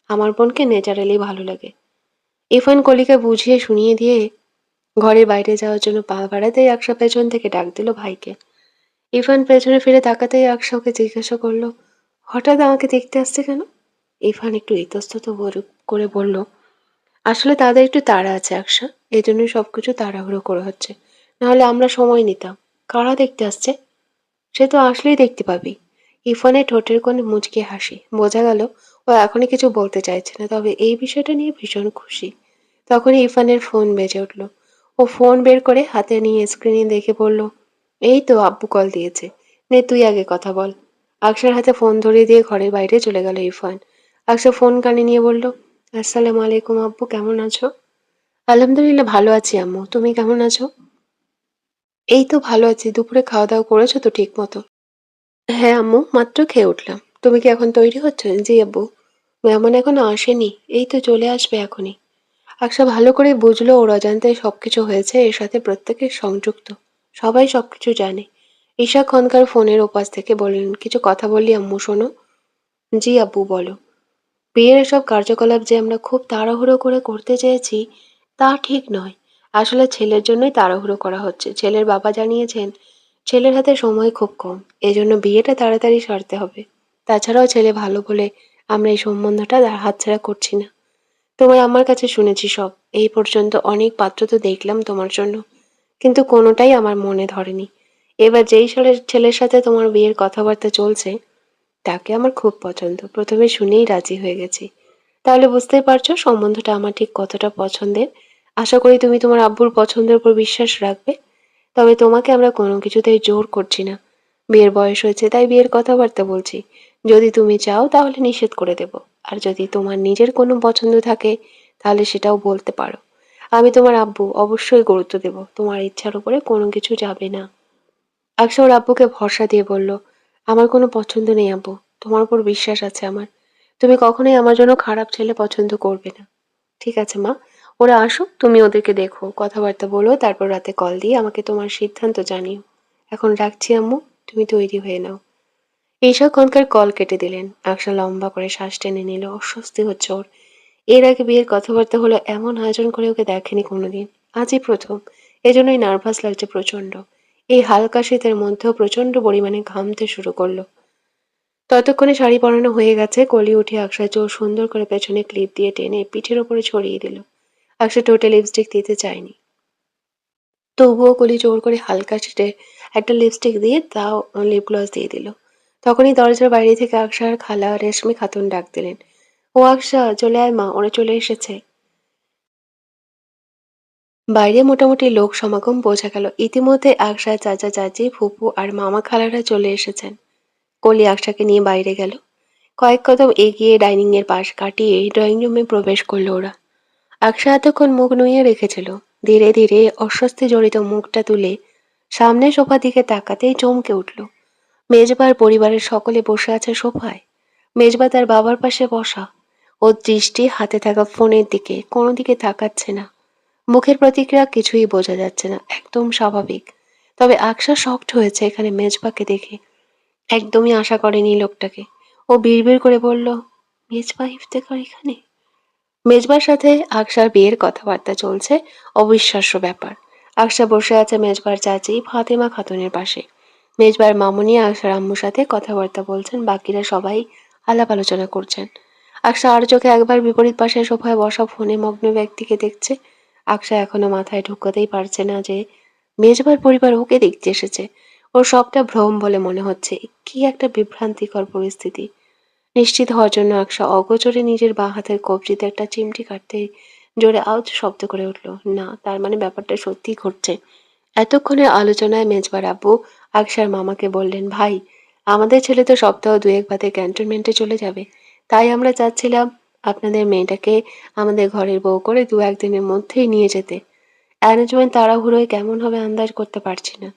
আমার বোনকে ন্যাচারালি ভালো লাগে। ইরফান কলিকে বুঝিয়ে শুনিয়ে দিয়ে ঘরের বাইরে যাওয়ার জন্য পা বাড়াতেই আকশা পেছন থেকে ডাক দিল ভাইকে। ইরফান পেছনে ফিরে তাকাতেই আকশা ওকে জিজ্ঞাসা করলো, হঠাৎ আমাকে দেখতে আসছে কেন? ইরফান একটু ইতস্তত করে বলল, আসলে তাদের একটু তাড়া আছে আকশা, এই জন্যই সবকিছু তাড়াহুড়ো করে হচ্ছে, নাহলে আমরা সময় নিতাম। কারা দেখতে আসছে? সে তো আসলেই দেখতে পাবি। ইরফানের ঠোঁটের কোণে মুচকি হাসি, বোঝা গেল ও এখনই কিছু বলতে চাইছে না, তবে এই বিষয়টা নিয়ে ভীষণ খুশি। তখনই ইরফানের ফোন বেজে উঠল। ও ফোন বের করে হাতে নিয়ে স্ক্রিনে দেখে বলল, এই তো আব্বু কল দিয়েছে, নে তুই আগে কথা বল। আকশার হাতে ফোন ধরিয়ে দিয়ে ঘরের বাইরে চলে গেল ইরফান। আকশা ফোন কানে নিয়ে বলল, আসসালামু আলাইকুম আব্বু, কেমন আছো? আলহামদুলিল্লাহ ভালো আছি আম্মু, তুমি কেমন আছো? এই তো ভালো আছি। দুপুরে খাওয়া দাওয়া করেছো তো ঠিক মতো? হ্যাঁ আম্মু, মাত্র খেয়ে উঠলাম। তুমি কি এখন তৈরি হচ্ছ? জি আব্বু। মেহমান এখনো আসেনি, এই তো চলে আসবে এখনই। আকশা ভালো করে বুঝলো ওর অজান্তে সবকিছু হয়েছে, এর সাথে প্রত্যেকে সংযুক্ত, সবাই সবকিছু জানে। ঈশা খনকার ফোনের ওপাশ থেকে বললেন, কিছু কথা বললি আম্মু, শোনো। জি আব্বু বলো। বিয়ের এসব কার্যকলাপ যে আমরা খুব তাড়াহুড়ো করে করতে চেয়েছি, তা ঠিক নয়। আসলে ছেলের জন্যই তাড়াহুড়ো করা হচ্ছে। ছেলের বাবা জানিয়েছেন ছেলের হাতে সময় খুব কম, এজন্য বিয়েটা তাড়াতাড়ি সারতে হবে। তাছাড়াও ছেলে ভালো বলে আমরা এই সম্বন্ধটা হাতছাড়া করছি না। তোমার আমার কাছে শুনেছি সব, এই পর্যন্ত অনেক পাত্র তো দেখলাম তোমার জন্য, কিন্তু কোনোটাই আমার মনে ধরেনি। এবার যেই ছেলের সাথে তোমার বিয়ের কথাবার্তা চলছে, তাকে আমার খুব পছন্দ, প্রথমে শুনেই রাজি হয়ে গেছি। তাহলে বুঝতেই পারছো সম্বন্ধটা আমার ঠিক কতটা পছন্দের। আশা করি তুমি তোমার আব্বুর পছন্দের উপর বিশ্বাস রাখবে। তবে তোমাকে আমরা কোনো কিছুতেই জোর করছি না। বিয়ের বয়স হয়েছে তাই বিয়ের কথাবার্তা বলছি। যদি তুমি চাও তাহলে নিষেধ করে দেব, আর যদি তোমার নিজের কোনো পছন্দ থাকে তাহলে সেটাও বলতে পারো। আমি তোমার আব্বু, অবশ্যই গুরুত্ব দেব, তোমার ইচ্ছার উপরে কোনো কিছু যাবে না। আকশা ওর আব্বুকে ভরসা দিয়ে বলল, আমার কোনো পছন্দ নেই আব্বু, তোমার উপর বিশ্বাস আছে আমার। তুমি কখনোই আমার জন্য খারাপ ছেলে পছন্দ করবে না। ঠিক আছে মা, ওরা আসুক, তুমি ওদেরকে দেখো, কথাবার্তা বলো, তারপর রাতে কল দিয়ে আমাকে তোমার সিদ্ধান্ত জানিও। এখন রাখছি আম্মু, তুমি তৈরি হয়ে নাও। ঈশাক্ষণকার কল কেটে দিলেন। আকশা লম্বা করে শ্বাস টেনে নিল। অস্বস্তি হচ্ছে ওর। এর আগে বিয়ের কথাবার্তা হলো এমন আয়োজন করে ওকে দেখেনি কোনোদিন। আজই প্রথম। এজন্যই নার্ভাস লাগছে প্রচন্ড। এই হালকা শীতের মধ্যেও প্রচন্ড পরিমাণে ঘামতে শুরু করলো। ততক্ষণে শাড়ি পরানো হয়ে গেছে। কলি উঠে আকশার চুল সুন্দর করে পেছনে ক্লিপ দিয়ে টেনে পিঠের ওপরে ছড়িয়ে দিল। আকশা ঠোঁটে লিপস্টিক দিতে চায়নি, তবুও কলি জোর করে হালকা শেডে একটা লিপস্টিক দিয়ে তাও লিপ গ্লস দিয়ে দিল। তখনই দরজার বাইরে থেকে আকশার খালা রেশমি খাতুন ডাক দিলেন, ও আকশা, চলে আয় মা, ওরা চলে এসেছে। বাইরে মোটামুটি লোক সমাগম বোঝা গেল। ইতিমধ্যে আকশার চাচা চাচি, ফুপু আর মামা খালারা চলে এসেছেন। কলি আকশাকে নিয়ে বাইরে গেল। কয়েক কদম এগিয়ে ডাইনিং এর পাশ কাটিয়ে ড্রয়িং রুমে প্রবেশ করলো ওরা। আকশা এতক্ষণ মুখ নুইয়ে রেখেছিল। ধীরে ধীরে অস্বস্তি জড়িত মুখটা তুলে সামনে সোফা দিকে তাকাতেই চমকে উঠল। মেজবার পরিবারের সকলে বসে আছে সোফায়। মেজবা তার বাবার পাশে বসা। ওর দৃষ্টি হাতে থাকা ফোনের দিকে, কোনো দিকে তাকাচ্ছে না। মুখের প্রতিক্রিয়া কিছুই বোঝা যাচ্ছে না, একদম স্বাভাবিক। তবে আকশা শকড হয়েছে এখানে মেজবাকে দেখে। একদমই আশা করেনি লোকটাকে। ও বিড়বিড় করে বলল, মেজবা ইফতেখার এখানে? মেজবার সাথে আকশার বিয়ের কথাবার্তা চলছে। অবিশ্বাস্য ব্যাপার। আকশা বসে আছে মেজবার চাচি ফাতেমা খাতুনের পাশে। মেজবার মামুনি আকশার আম্মুর সাথে কথাবার্তা বলছেন, বাকিরা সবাই আলাপ আলোচনা করছেন। আকশা আর চোখে একবার বিপরীত পাশে সোফায় বসা ফোনে মগ্ন ব্যক্তিকে দেখছে। আকশা এখনো মাথায় ঢুকাতেই পারছে না যে মেজবার পরিবার ওকে দেখতে এসেছে। ওর সবটা ভ্রম বলে মনে হচ্ছে। কি একটা বিভ্রান্তিকর পরিস্থিতি। নিশ্চিত হওয়ার জন্য আকশা অগোচরে নিজের বাঁ হাতের কবজিতে একটা চিমটি কাটতে জোরে আউচ শব্দ করে উঠল। না, তার মানে ব্যাপারটা সত্যিই ঘটছে। এতক্ষণের আলোচনায় মেজবার আব্বু আকশার মামাকে বললেন, ভাই, আমাদের ছেলে তো সপ্তাহ দুয়েক বাদে ক্যান্টনমেন্টে চলে যাবে। তাই আমরা চাচ্ছিলাম আপনাদের মেয়েটাকে আমাদের ঘরের বউ করে দু একদিনের মধ্যেই নিয়ে যেতে। অ্যারেঞ্জমেন্ট তাড়াহুড়োয় কেমন হবে আন্দাজ করতে পারছি না।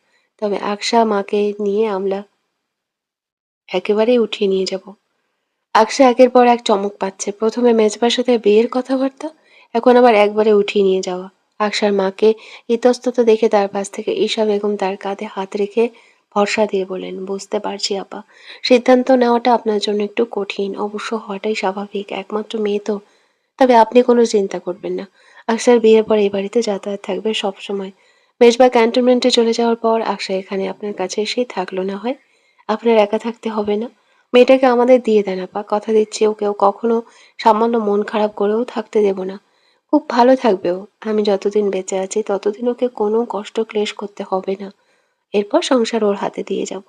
তবে আকশা মাকে নিয়ে আমরা একেবারেই উঠিয়ে নিয়ে যাব। আকশা একের পর এক চমক পাচ্ছে। প্রথমে মেজবার সাথে বিয়ের কথাবার্তা, এখন আবার একবারে উঠিয়ে নিয়ে যাওয়া। আকশার মাকে ইতস্তত দেখে তার পাশ থেকে ঈশা বেগম তার কাঁধে হাত রেখে ভরসা দিয়ে বলেন, বুঝতে পারছি আপা, সিদ্ধান্ত নেওয়াটা আপনার জন্য একটু কঠিন, অবশ্য হওয়াটাই স্বাভাবিক, একমাত্র মেয়ে তো। তবে আপনি কোনো চিন্তা করবেন না। আকশার বিয়ের পর এই বাড়িতে যাতায়াত থাকবে সব সময়। মেজবা ক্যান্টনমেন্টে চলে যাওয়ার পর আকশা এখানে আপনার কাছে এসেই থাকলো না হয়। আপনার একা থাকতে হবে না। মেয়েটাকে আমাদের দিয়ে দেন আপা, কথা দিচ্ছি ওকেও কখনো সামান্য মন খারাপ করেও থাকতে দেব না। খুব ভালো থাকবে ও। আমি যতদিন বেঁচে আছি ততদিন ওকে কোনো কষ্ট ক্লেশ করতে হবে না। এরপর সংসার ওর হাতে দিয়ে যাব।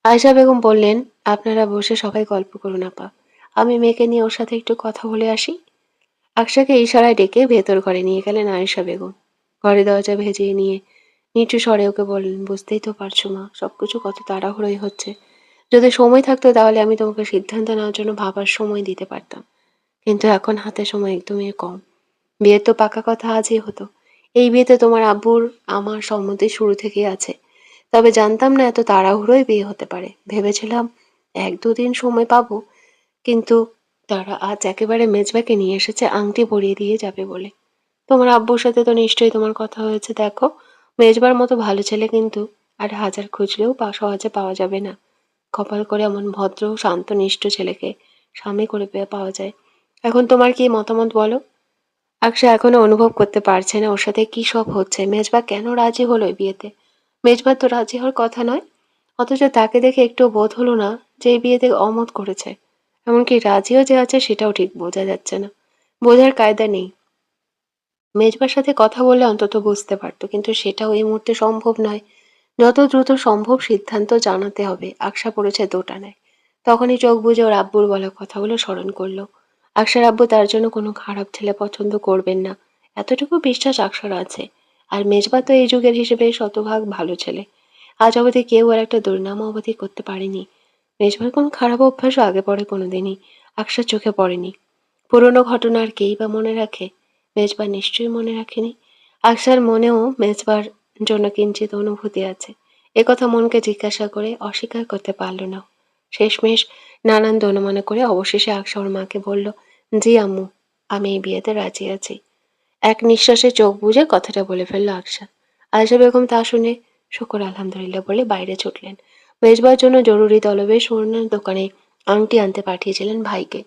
আয়েশা বেগম বললেন, আপনারা বসে সবাই গল্প করুন আপা, আমি মেয়েকে নিয়ে ওর সাথে একটু কথা বলে আসি। আকশাকে ইশারায় ডেকে ভেতর ঘরে নিয়ে গেলেন আয়েশা বেগম। ঘরে দরজা ভেজিয়ে নিয়ে নিচু স্বরে ওকে বললেন, বুঝতেই তো পারছো মা, সবকিছু কত তাড়াহুড়োই হচ্ছে। যদি সময় থাকতো তাহলে আমি তোমাকে সিদ্ধান্ত নেওয়ার জন্য ভাবার সময় দিতে পারতাম, কিন্তু এখন হাতে সময় একদমই কম। বিয়ের তো পাকা কথা আজই হতো। এই বিয়েতে তোমার আব্বুর আমার সম্মতি শুরু থেকেই আছে। তবে জানতাম না এত তাড়াহুড়োই বিয়ে হতে পারে। ভেবেছিলাম এক দুদিন সময় পাবো, কিন্তু তারা আজ একেবারে মেজবাকে নিয়ে এসেছে আংটি পরিয়ে দিয়ে যাবে বলে। তোমার আব্বুর সাথে তো নিশ্চয়ই তোমার কথা হয়েছে। দেখো, মেজবার মতো ভালো ছেলে কিন্তু আর হাজার খুঁজলেও সহজে পাওয়া যাবে না। কপাল করে এমন ভদ্র শান্ত নিষ্ঠ ছেলেকে স্বামী করে পাওয়া যায়। এখন তোমার কি মতামত বলো। আকশা এখনো অনুভব করতে পারছে না ওর সাথে কি সব হচ্ছে। মেজবা কেন রাজি হলো এই বিয়েতে? মেজবা তো রাজি হওয়ার কথা নয়। অথচ তাকে দেখে একটু বোধ হলো না যে এই বিয়েতে অমত করেছে। এমনকি রাজিও যে আছে সেটাও ঠিক বোঝা যাচ্ছে না। বোঝার কায়দা নেই। মেজবার সাথে কথা বললে অন্তত বুঝতে পারতো, কিন্তু সেটাও এই মুহূর্তে সম্ভব নয়। যত দ্রুত সম্ভব সিদ্ধান্ত জানাতে হবে। আকশা পড়েছে দোটানায়। তখনই চোখ বুজে ওর আব্বুর বলা কথাগুলো স্মরণ করলো। আকশার আব্বু তার জন্য কোনো খারাপ ছেলে পছন্দ করবেন না, এতটুকু বিশ্বাস আকশার আছে। আর মেজবা তো এই যুগের হিসেবে শতভাগ ভালো ছেলে। আজ অবধি কেউ আর একটা দুর্নাম অবধি করতে পারেনি। মেজবার কোনো খারাপ অভ্যাসও আগে পরে কোনোদিনই আকশার চোখে পড়েনি। পুরোনো ঘটনা আর কেই বা মনে রাখে? মেজবা নিশ্চয়ই মনে রাখেনি। আকশার মনেও মেজবার জন্য কিঞ্চিত অনুভূতি আছে। একথা মনকে জিজ্ঞাসা করে অস্বীকার করতে পারল না। শেষমেশ নানান দোনমনে করে অবশেষে আকশা ওর মাকে বলল, জি আম্মু, আমি এই বিয়েতে রাজি আছি। এক নিঃশ্বাসে চোখ বুজে কথাটা বলে ফেলল আকশা। আয়েশা বেগম তা শুনে শুকর আলহামদুলিল্লাহ বলে বাইরে ছুটলেন। মেজবার জন্য জরুরি তলবে সোনার দোকানে আংটি আনতে পাঠিয়েছিলেন ভাইকে।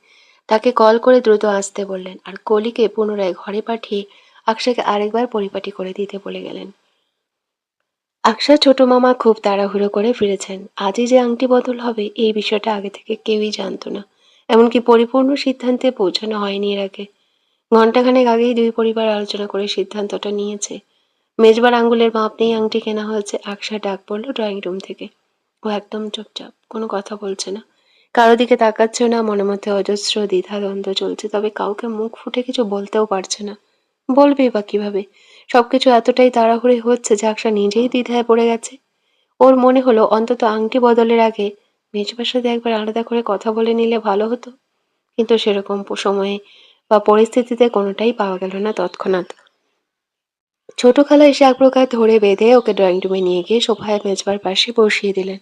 তাকে কল করে দ্রুত আসতে বললেন আর কলিকে পুনরায় ঘরে পাঠিয়ে আকশাকে আরেকবার পরিপাটি করে দিতে বলে গেলেন। আকশার ছোট মামা খুব তাড়াহুড়ো করে ফিরেছেন। আজই যে আংটি বদল হবে এই বিষয়টা আগে থেকে কেউই জানত না। এমনকি পরিপূর্ণ সিদ্ধান্তে পৌঁছানো হয়নি এর আগে। ঘণ্টাখানেক আগেই দুই পরিবার আলোচনা করে সিদ্ধান্তটা নিয়েছে। মেজবার আঙ্গুলের মাপ নিয়ে আংটি কেনা হয়েছে। আকশা ডাক পড়ল ড্রয়িং রুম থেকে। ও একদম চুপচাপ, কোনো কথা বলছে না, কারো দিকে তাকাচ্ছেও না। মনে মধ্যে অজস্র দ্বিধাদ্বন্দ্ব চলছে, তবে কাউকে মুখ ফুটে কিছু বলতেও পারছে না। বলবেই বা কিভাবে? সবকিছু এতটাই তাড়াহুড়ো হচ্ছে যে আকশা নিজেই দ্বিধায় পড়ে গেছে। ওর মনে হলো অন্তত আংটি বদলের আগে মেজবার সাথে একবার আলাদা করে কথা বলে নিলে ভালো হতো। কিন্তু সেরকম সময়ে বা পরিস্থিতিতে কোনোটাই পাওয়া গেল না তৎক্ষণাৎ। ছোট খালা এসে এক প্রকার ধরে বেঁধে ওকে ড্রয়িং রুমে নিয়ে গিয়ে সোফায় মেজবার পাশে বসিয়ে দিলেন।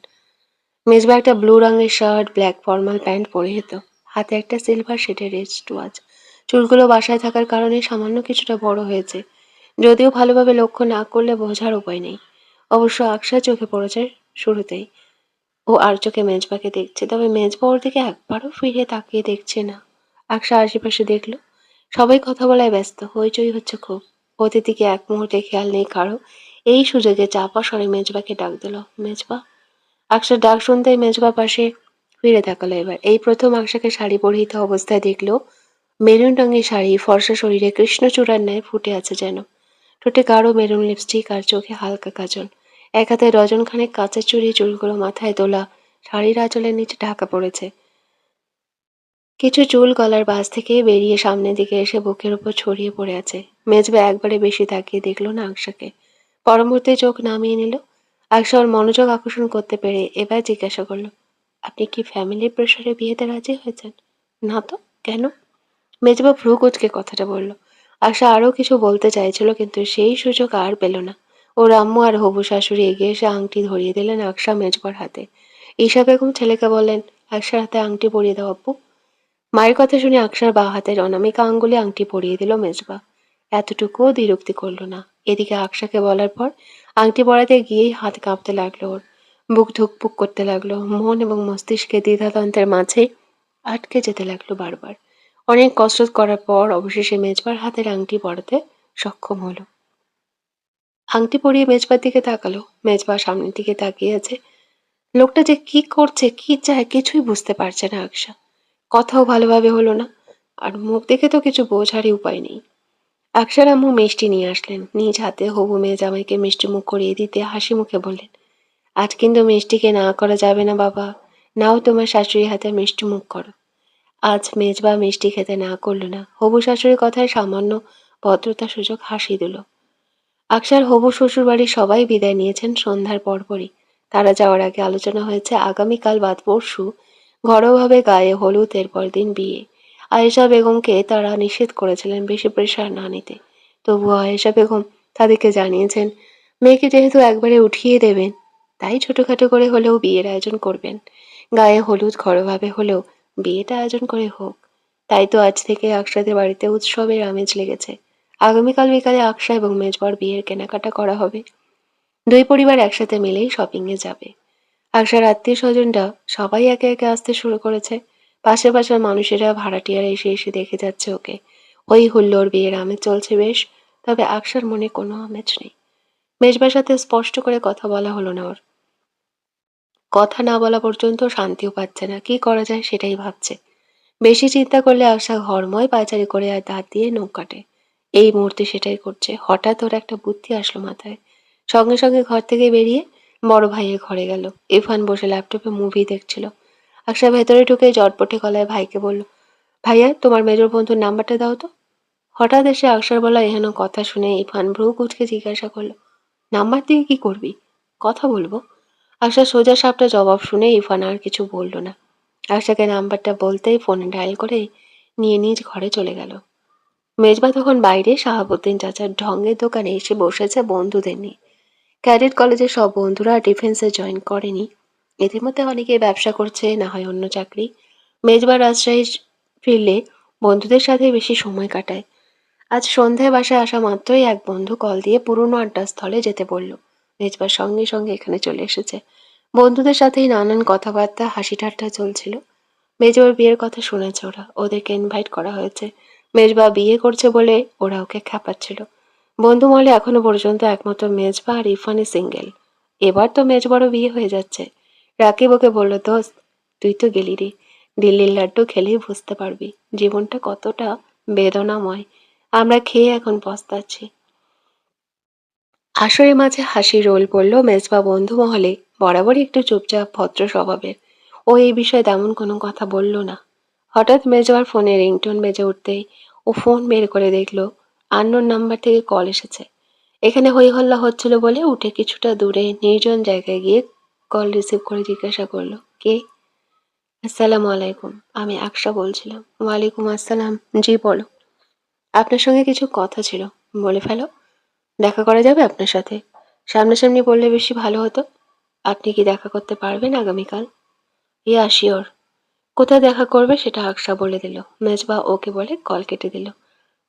মেজবা একটা ব্লু রঙের শার্ট, ব্ল্যাক ফর্মাল প্যান্ট পরে যেত। হাতে একটা সিলভার শেডের রিস্ট ওয়াচ। চুলগুলো বাসায় থাকার কারণে সামান্য কিছুটা বড় হয়েছে, যদিও ভালোভাবে লক্ষ্য না করলে বোঝার উপায় নেই। অবশ্য আকশা চোখে পড়েছে শুরুতেই। ও আর চোখে মেজবাকে দেখছে, তবে মেজবা ওর দিকে একবারও ফিরে তাকিয়ে দেখছে না। আকশা আশেপাশে দেখল সবাই কথা বলায় ব্যস্ত, হইচই হচ্ছে খুব। ওদের দিকে এক মুহূর্তে খেয়াল নেই কারো। এই সুযোগে চাপা স্বরে মেজবাকে ডাক দিল, মেজবা। আকশার ডাক শুনতেই মেজবা পাশে ফিরে তাকালো এবার। এই প্রথম আকশাকে শাড়ি পরিহিত অবস্থায় দেখলো। মেরুন রঙের শাড়ি, ফর্সা শরীরে কৃষ্ণচূড়ার ন্যায় ফুটে আছে যেন। ঠোঁটে গাঢ় মেরুন লিপস্টিক আর চোখে হালকা কাজল। এক হাতে ডজন খানেক কাঁচের চুড়ি, চুলগুলো মাথায় তোলা, শাড়ির আঁচলের নিচে ঢাকা পড়েছে। কিছু চুল গলার বাস থেকে বেরিয়ে সামনের দিকে এসে বুকের উপর ছড়িয়ে পড়ে আছে। মেজবা একবারে বেশি তাকিয়ে দেখলো না আকশাকে। পর মুহূর্তে চোখ নামিয়ে নিল। আকশা ওর মনোযোগ আকর্ষণ করতে পেরে এবার জিজ্ঞাসা করলো, আপনি কি ফ্যামিলির প্রেশারে বিয়েতে রাজি হয়েছেন? না তো, কেন? মেজবা ভ্রু কুঁচকে কথাটা বলল। আশা আরো কিছু বলতে চাইছিল, কিন্তু সেই সুযোগ আর পেল না। ওর আম্মু আর হবু শাশুড়ি এগিয়ে এসে আংটি ধরিয়ে দিলেন আকশা মেজবার হাতে। ঈশা বেগম ছেলেকে বললেন, আকশার হাতে আংটি পরিয়ে দাও আব্বু। মায়ের কথা শুনে আকশার বাঁ হাতের অনামিকা আঙ্গুলে আংটি পরিয়ে দিল মেজবা। এতটুকুও দ্বিরুক্তি করল না। এদিকে আকশাকে বলার পর আংটি পরাতে গিয়েই হাত কাঁপতে লাগলো ওর। বুক ধুকপুক করতে লাগলো। মন এবং মস্তিষ্কে দ্বিধাদ্বন্দ্বের মাঝে আটকে যেতে লাগলো বারবার। অনেক কসরত করার পর অবশেষে মেজবার হাতের আংটি পরাতে সক্ষম হলো। আংটি পরিয়ে মেজবার দিকে তাকালো। মেজবা সামনের দিকে তাকিয়ে আছে। লোকটা যে কি করছে, কি চায়, কিছুই বুঝতে পারছে না আকশা। কথাও ভালোভাবে হলো না, আর মুখ দেখে তো কিছু বোঝারই উপায় নেই। আকশার আম্মু মিষ্টি নিয়ে আসলেন। নিজ হাতে হবু মেয়ে জামাইকে মিষ্টি মুখ করিয়ে দিতে হাসি মুখে বললেন, আজ কিন্তু মিষ্টিকে না করা যাবে না বাবা। নাও তোমার শাশুড়ি হাতে মিষ্টি মুখ করো। আজ মেজবা মিষ্টি খেতে না করল না। হবু শাশুড়ির কথায় সামান্য ভদ্রতা সুযোগ হাসি দিল। আকশার হবু শ্বশুর বাড়ির সবাই বিদায় নিয়েছেন সন্ধ্যার পরপরই। তারা যাওয়ার আগে আলোচনা হয়েছে আগামীকাল বাদ পরশু ঘরোয়াভাবে গায়ে হলুদ, এরপর দিন বিয়ে। আয়েশা বেগমকে তারা নিষেধ করেছিলেন বেশি প্রেশার না নিতে। তবুও আয়েশা বেগম তাদেরকে জানিয়েছেন মেয়েকে যেহেতু একবারে উঠিয়ে দেবেন, তাই ছোটখাটো করে হলেও বিয়ের আয়োজন করবেন। গায়ে হলুদ ঘরোয়াভাবে হলেও বিয়েটা আয়োজন করে হোক। তাই তো আজ থেকে আকশাদের বাড়িতে উৎসবের আমেজ লেগেছে। আগামীকাল বিকালে আকশা এবং মেজবার বিয়ের কেনাকাটা করা হবে। দুই পরিবার একসাথে মিলেই শপিং এ যাবে। আকশার আত্মীয় স্বজনরা সবাই একে একে আসতে শুরু করেছে। পাশের পাশের মানুষেরা, ভাড়াটিয়ারা এসে এসে দেখে যাচ্ছে ওকে। হই হুল্লোড়, বিয়ের আমেজ চলছে বেশ, তবে আকশার মনে কোনো আমেজ নেই। মেজবার সাথে স্পষ্ট করে কথা বলা হলো না ওর। কথা না বলা পর্যন্ত শান্তিও পাচ্ছে না, কি করা যায় সেটাই ভাবছে। বেশি চিন্তা করলে আকশা ঘরময় পায়চারি করে আর দাঁত দিয়ে নখ কাটে। এই মুহূর্তে সেটাই করছে। হঠাৎ ওর একটা বুদ্ধি আসলো মাথায়। সঙ্গে সঙ্গে ঘর থেকে বেরিয়ে বড় ভাইয়ের ঘরে গেল। ইরফান বসে ল্যাপটপে মুভি দেখছিল। আকশা ভেতরে ঢুকে জটপটে গলায় ভাইকে বলল, ভাইয়া তোমার মেজর বন্ধুর নাম্বারটা দাও তো। হঠাৎ এসে আকশার বলা এহেন কথা শুনে ইরফান ভ্রু কুঁচকে জিজ্ঞাসা করলো, নাম্বার দিয়ে কি করবি? কথা বলবো। আকশার সোজা সাপটা জবাব শুনে ইরফান আর কিছু বলল না। আকশাকে নাম্বারটা বলতেই ফোনে ডায়াল করে নিয়ে নিজ ঘরে চলে গেল। মেজবা তখন বাইরে শাহাবুদ্দিন চাচার ঢঙ্গের দোকানে এসে বসেছে বন্ধুদের নিয়ে। ক্যাডেট কলেজের সব বন্ধুরা ডিফেন্সে জয়েন করেনি। এদের মধ্যে অনেকে ব্যবসা করছে, না হয় অন্য চাকরি। মেজবা রাজশাহী ফিরলে বন্ধুদের সাথে বেশি সময় কাটায়। আজ সন্ধ্যায় বাসায় আসা মাত্রই এক বন্ধু কল দিয়ে পুরনো আড্ডা স্থলে যেতে বলল। মেজবা সঙ্গে সঙ্গে এখানে চলে এসেছে। বন্ধুদের সাথেই নানান কথাবার্তা হাসি ঠাট্টা চলছিল। মেজবার বিয়ের কথা শুনেছে ওরা, ওদেরকে ইনভাইট করা হয়েছে। মেজবা বিয়ে করছে বলে ওরা ওকে খ্যাপাচ্ছিল। বন্ধু মহলে এখনো পর্যন্ত একমাত্র মেজবা আর ইরফানই সিঙ্গেল। এবার তো মেজবারও বিয়ে হয়ে যাচ্ছে। রাকিব ওকে বলল, দোস্ত তুই তো গেলি রে, দিল্লির লাড্ডু খেলেই বুঝতে পারবি জীবনটা কতটা বেদনাময়। আমরা খেয়ে এখন পস্তাচ্ছি। আসরের মাঝে হাসি রোল পড়ল মেজবা বন্ধু মহলে। বরাবরই একটু চুপচাপ ভদ্র স্বভাবের ও এই বিষয়ে তেমন কোনো কথা বলল না। হঠাৎ মেজবার ফোনে রিংটোন বেজে উঠতেই ও ফোন বের করে দেখলো আননোন নাম্বার থেকে কল এসেছে। এখানে হই হল্লা হচ্ছিল বলে উঠে কিছুটা দূরে নির্জন জায়গায় গিয়ে কল রিসিভ করে জিজ্ঞাসা করলো, কে? আসসালামু আলাইকুম, আমি আকশা বলছিলাম। ওয়ালাইকুম আসসালাম, জি বলো। আপনার সঙ্গে কিছু কথা ছিল, বলে ফেলো। দেখা করা যাবে আপনার সাথে? সামনাসামনি বললে বেশি ভালো হতো। আপনি কি দেখা করতে পারবেন আগামীকাল? Yeah sure. কোথায় দেখা করবে সেটা আকশা বলে দিল। মেজবা ওকে বলে কল কেটে দিল।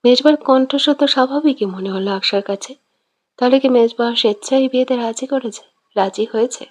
মেজবার কণ্ঠস্বর তো স্বাভাবিকই মনে হলো আকশার কাছে। তাহলে কি মেজবা স্বেচ্ছায় বিয়েতে রাজি করেছে, রাজি হয়েছে?